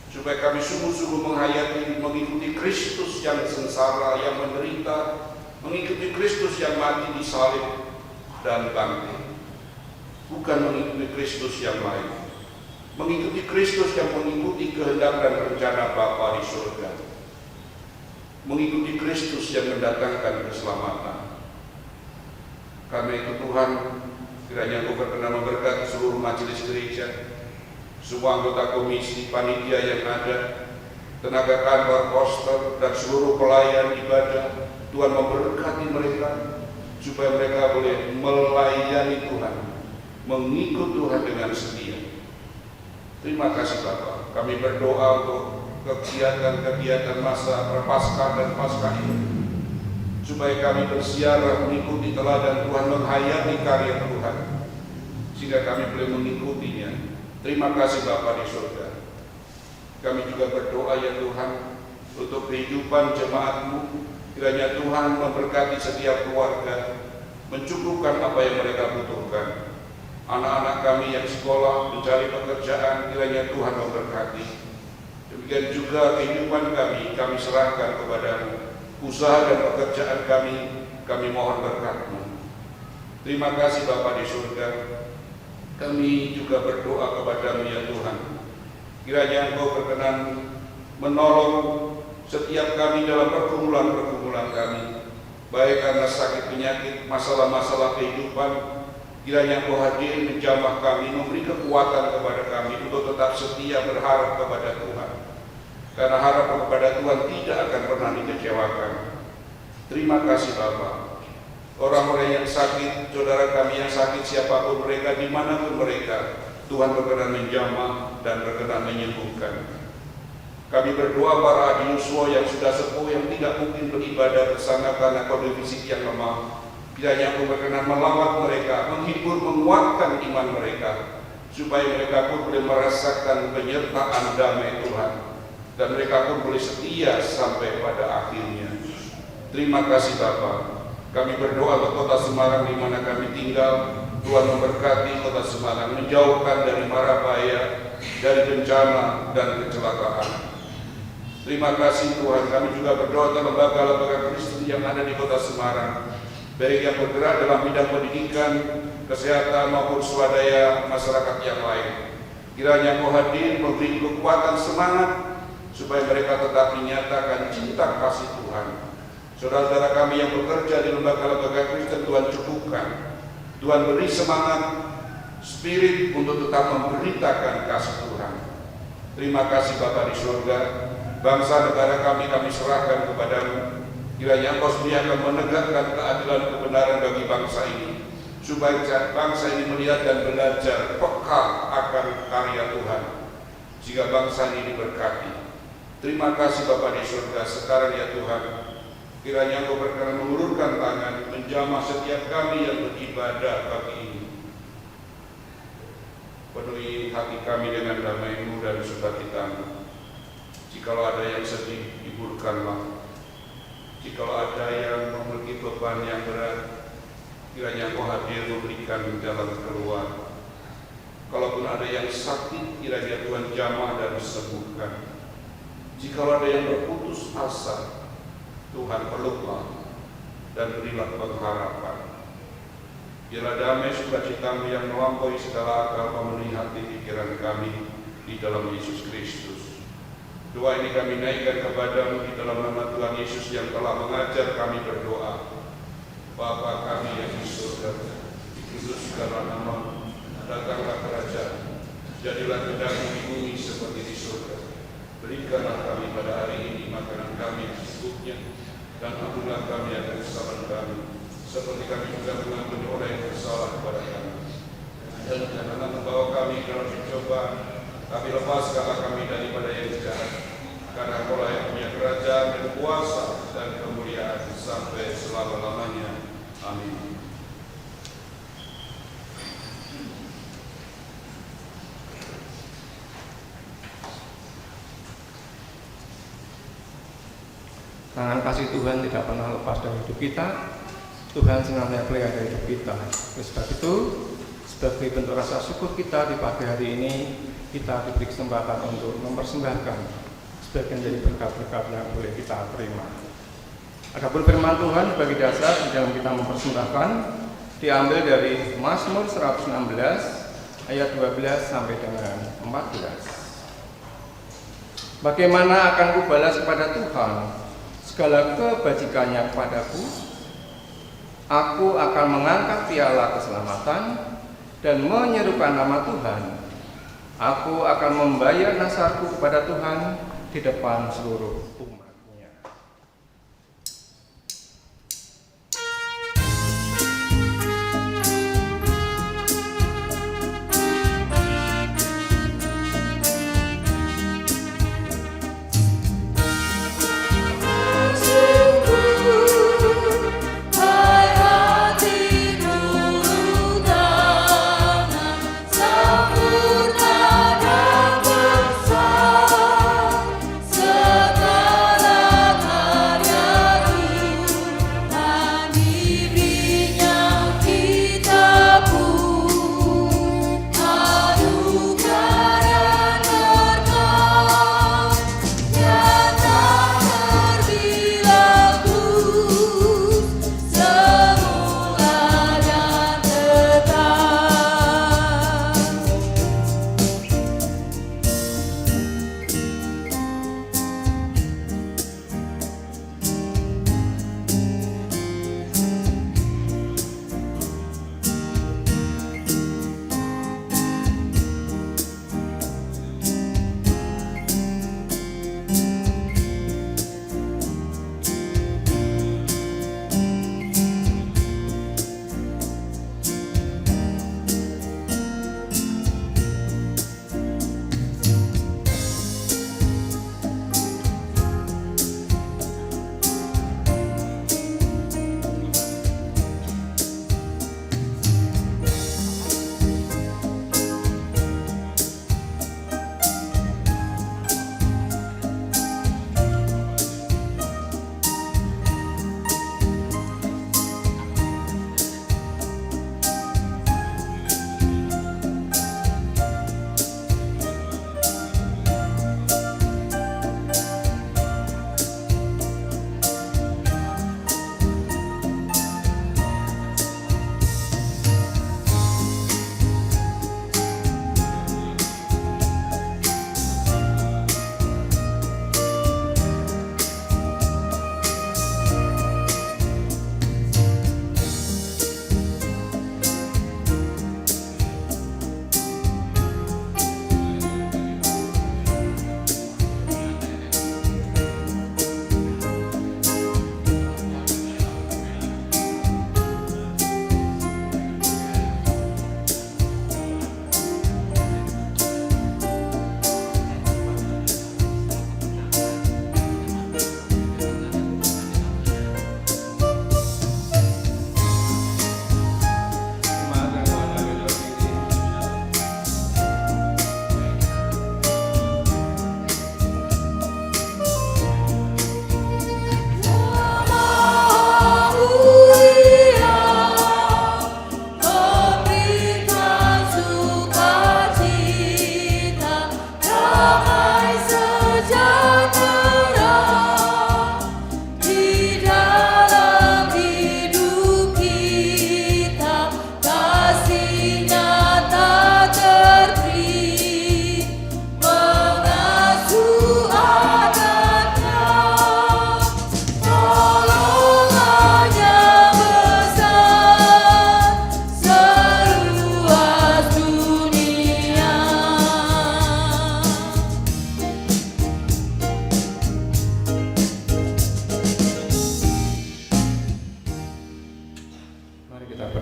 supaya kami sungguh-sungguh menghayati, mengikuti Kristus yang sengsara, yang menderita, mengikuti Kristus yang mati di salib dan bangkit, bukan mengikuti Kristus yang lain, mengikuti Kristus yang mengikuti kehendak dan rencana Bapa di surga, mengikuti Kristus yang mendatangkan keselamatan. Karena itu Tuhan, kiranya Engkau berkenan memberkati seluruh majelis gereja, semua anggota komisi, panitia yang ada, tenaga kantor, poster, dan seluruh pelayan ibadah. Tuhan memberkati mereka supaya mereka boleh melayani Tuhan, mengikut Tuhan dengan setia. Terima kasih Bapa. Kami berdoa untuk kegiatan-kegiatan masa Prapaskah dan Paskah ini, supaya kami bersiarah mengikuti teladan Tuhan, menghayati karya Tuhan, sehingga kami boleh mengikutinya. Terima kasih Bapa di surga. Kami juga berdoa ya Tuhan untuk kehidupan jemaat-Mu. Kiranya Tuhan memberkati setiap keluarga, mencukupkan apa yang mereka butuhkan. Anak-anak kami yang sekolah, mencari pekerjaan, kiranya Tuhan memberkati. Demikian juga kehidupan kami serahkan kepada-Mu. Usaha dan pekerjaan kami mohon berkat-Mu. Terima kasih Bapa di surga. Kami juga berdoa kepada-Mu ya Tuhan. Kiranya Engkau berkenan menolong setiap kami dalam pergumulan-pergumulan kami, baik karena sakit penyakit, masalah-masalah kehidupan. Kiranya Engkau hadir menjamah kami, memberi kekuatan kepada kami untuk tetap setia berharap kepada Tuhan. Karena harapan kepada Tuhan tidak akan pernah dikecewakan. Terima kasih Bapa. Orang-orang yang sakit, saudara kami yang sakit, siapapun mereka, dimanapun mereka, Tuhan berkenan menjamah dan berkenan menyembuhkan. Kami berdoa para adik yuswa yang sudah sepuh, yang tidak mungkin beribadah bersama karena kondisi fisik yang lemah. Kiranya Engkau berkenan melawat mereka, menghibur, menguatkan iman mereka, supaya mereka pun boleh merasakan penyertaan damai Tuhan, dan mereka pun boleh setia sampai pada akhirnya. Terima kasih Bapa. Kami berdoa untuk kota Semarang di mana kami tinggal. Tuhan memberkati kota Semarang, menjauhkan dari mara bahaya, dari bencana dan kecelakaan. Terima kasih Tuhan. Kami juga berdoa untuk lembaga-lembaga Kristen yang ada di kota Semarang, baik yang bergerak dalam bidang pendidikan, kesehatan maupun swadaya masyarakat yang lain. Kiranya Engkau hadir memberi kekuatan semangat supaya mereka tetap menyatakan cinta kasih Tuhan. Saudara-saudara kami yang bekerja di lembaga-lembaga Kristen, Tuhan cukupkan. Tuhan beri semangat, spirit untuk tetap memberitakan kasih Tuhan. Terima kasih Bapa di surga. Bangsa negara kami serahkan kepada-Mu. Kiranya Engkau sendiri akan menegakkan keadilan kebenaran bagi bangsa ini, supaya bangsa ini melihat dan belajar peka akan karya Tuhan, sehingga bangsa ini diberkati. Terima kasih Bapa di surga. Sekarang ya Tuhan, kiranya Engkau berkenan mengulurkan tangan, menjamah setiap kami yang beribadah pagi ini. Penuhi hati kami dengan damai-Mu dan sukacita-Mu. Jikalau ada yang sedih, hiburkanlah. Jikalau ada yang memiliki beban yang berat, kiranya Engkau hadir memberikan jalan keluar. Kalaupun ada yang sakit, kiranya Tuhan jamah dan sembuhkan. Jikalau ada yang berputus asa, Tuhan peluklah dan berilah pengharapan. Biarlah damai sukacitamu yang melampaui segala akal memenuhi hati pikiran kami di dalam Yesus Kristus. Doa ini kami naikkan kepadamu di dalam nama Tuhan Yesus yang telah mengajar kami berdoa. Bapa kami yang di surga, dikuduskanlah namamu, datanglah kerajaan, jadilah kehendakmu di bumi seperti di surga. Berikanlah kami pada hari ini makanan kami yang secukupnya, dan ampunilah kami akan kesalahan kami, seperti kami juga mengampuni orang yang bersalah kepada kami. Dan janganlah membawa kami dalam pencobaan, tapi lepaskanlah kami daripada yang jahat. Karena Engkau yang punya kerajaan dan kuasa dan kemuliaan sampai selama-lamanya. Amin. Tangan kasih Tuhan tidak pernah lepas dari hidup kita. Tuhan senantiasa pelihara hidup kita. Oleh sebab itu, sebagai bentuk rasa syukur kita di pagi hari ini, kita diberi kesempatan untuk mempersembahkan sebagian dari berkat-berkat yang boleh kita terima. Adapun firman Tuhan bagi dasar di dalam kita mempersembahkan diambil dari Mazmur 116 ayat 12 sampai dengan 14. Bagaimana akan kubalas kepada Tuhan segala kebajikannya kepadaku? Aku akan mengangkat piala keselamatan dan menyerukan nama Tuhan. Aku akan membayar nasarku kepada Tuhan di depan seluruh umat. Segala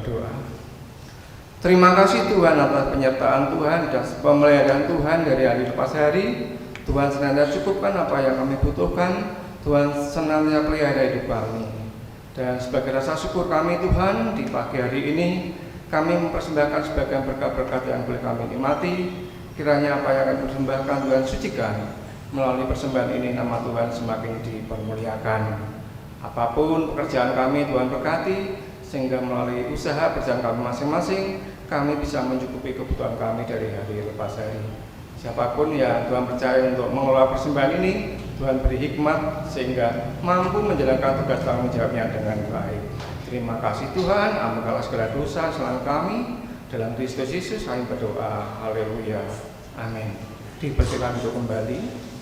berdoa. Terima kasih Tuhan atas penyertaan Tuhan dan pemeliharaan Tuhan dari hari lepas hari. Tuhan senantiasa cukupkan apa yang kami butuhkan. Tuhan senantiasa pelihara hidup kami. Dan sebagai rasa syukur kami Tuhan, di pagi hari ini kami mempersembahkan sebagian berkat-berkat yang boleh kami nikmati. Kiranya apa yang kami persembahkan Tuhan sucikan. Melalui persembahan ini nama Tuhan semakin dipermuliakan. Apapun pekerjaan kami Tuhan berkati, sehingga melalui usaha pekerjaan kami masing-masing kami bisa mencukupi kebutuhan kami dari hari lepas hari. Siapapun yang Tuhan percaya untuk mengelola persembahan ini, Tuhan beri hikmat sehingga mampu menjalankan tugas tanggung jawabnya dengan baik. Terima kasih Tuhan, ampunilah segala dosa selain kami. Dalam Kristus Yesus kami berdoa. Haleluya. Amin. Dipersilakan untuk kembali.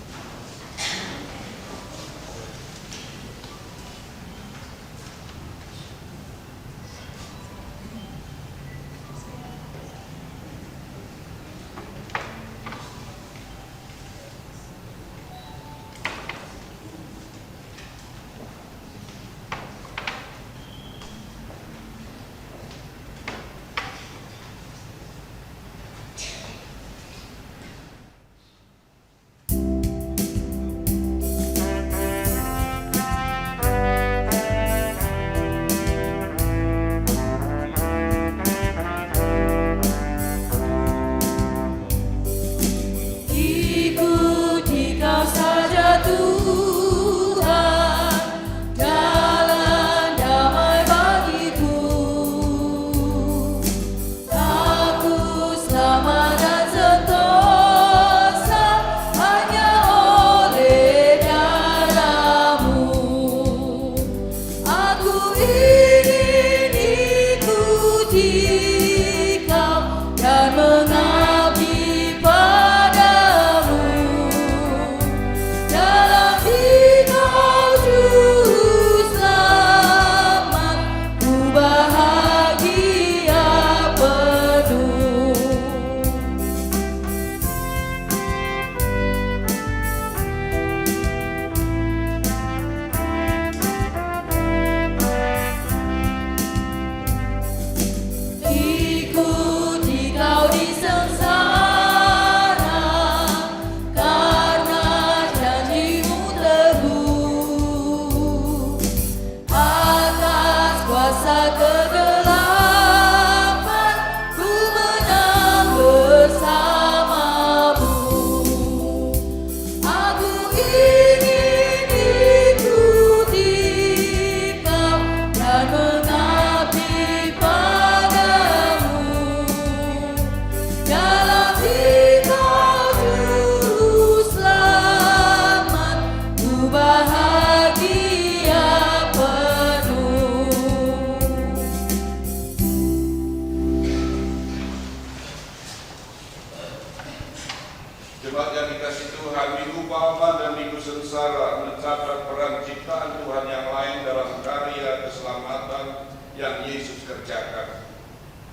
Jemaat yang dikasih Tuhan, Minggu Palma dan Minggu Sengsara mencatat peran ciptaan Tuhan yang lain dalam karya keselamatan yang Yesus kerjakan.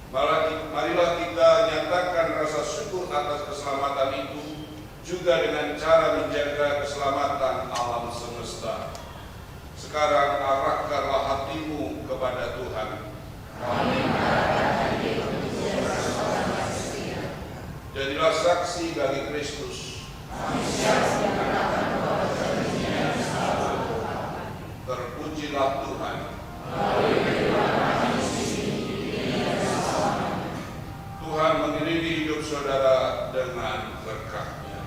Marilah kita nyatakan rasa syukur atas keselamatan itu juga dengan cara menjaga keselamatan alam semesta. Sekarang arahkanlah hatimu kepada Tuhan. Jadilah saksi bagi Kristus. Terpujilah Tuhan. Tuhan mengiringi hidup saudara dengan berkat-Nya.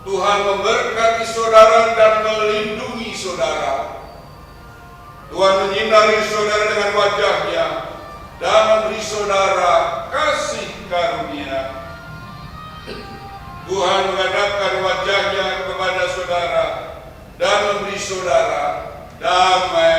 Tuhan memberkati saudara dan melindungi saudara. Tuhan menyinari saudara dengan wajah-Nya dan memberi saudara kasih karunia. Tuhan menghadapkan wajah-Nya kepada saudara dan memberi saudara damai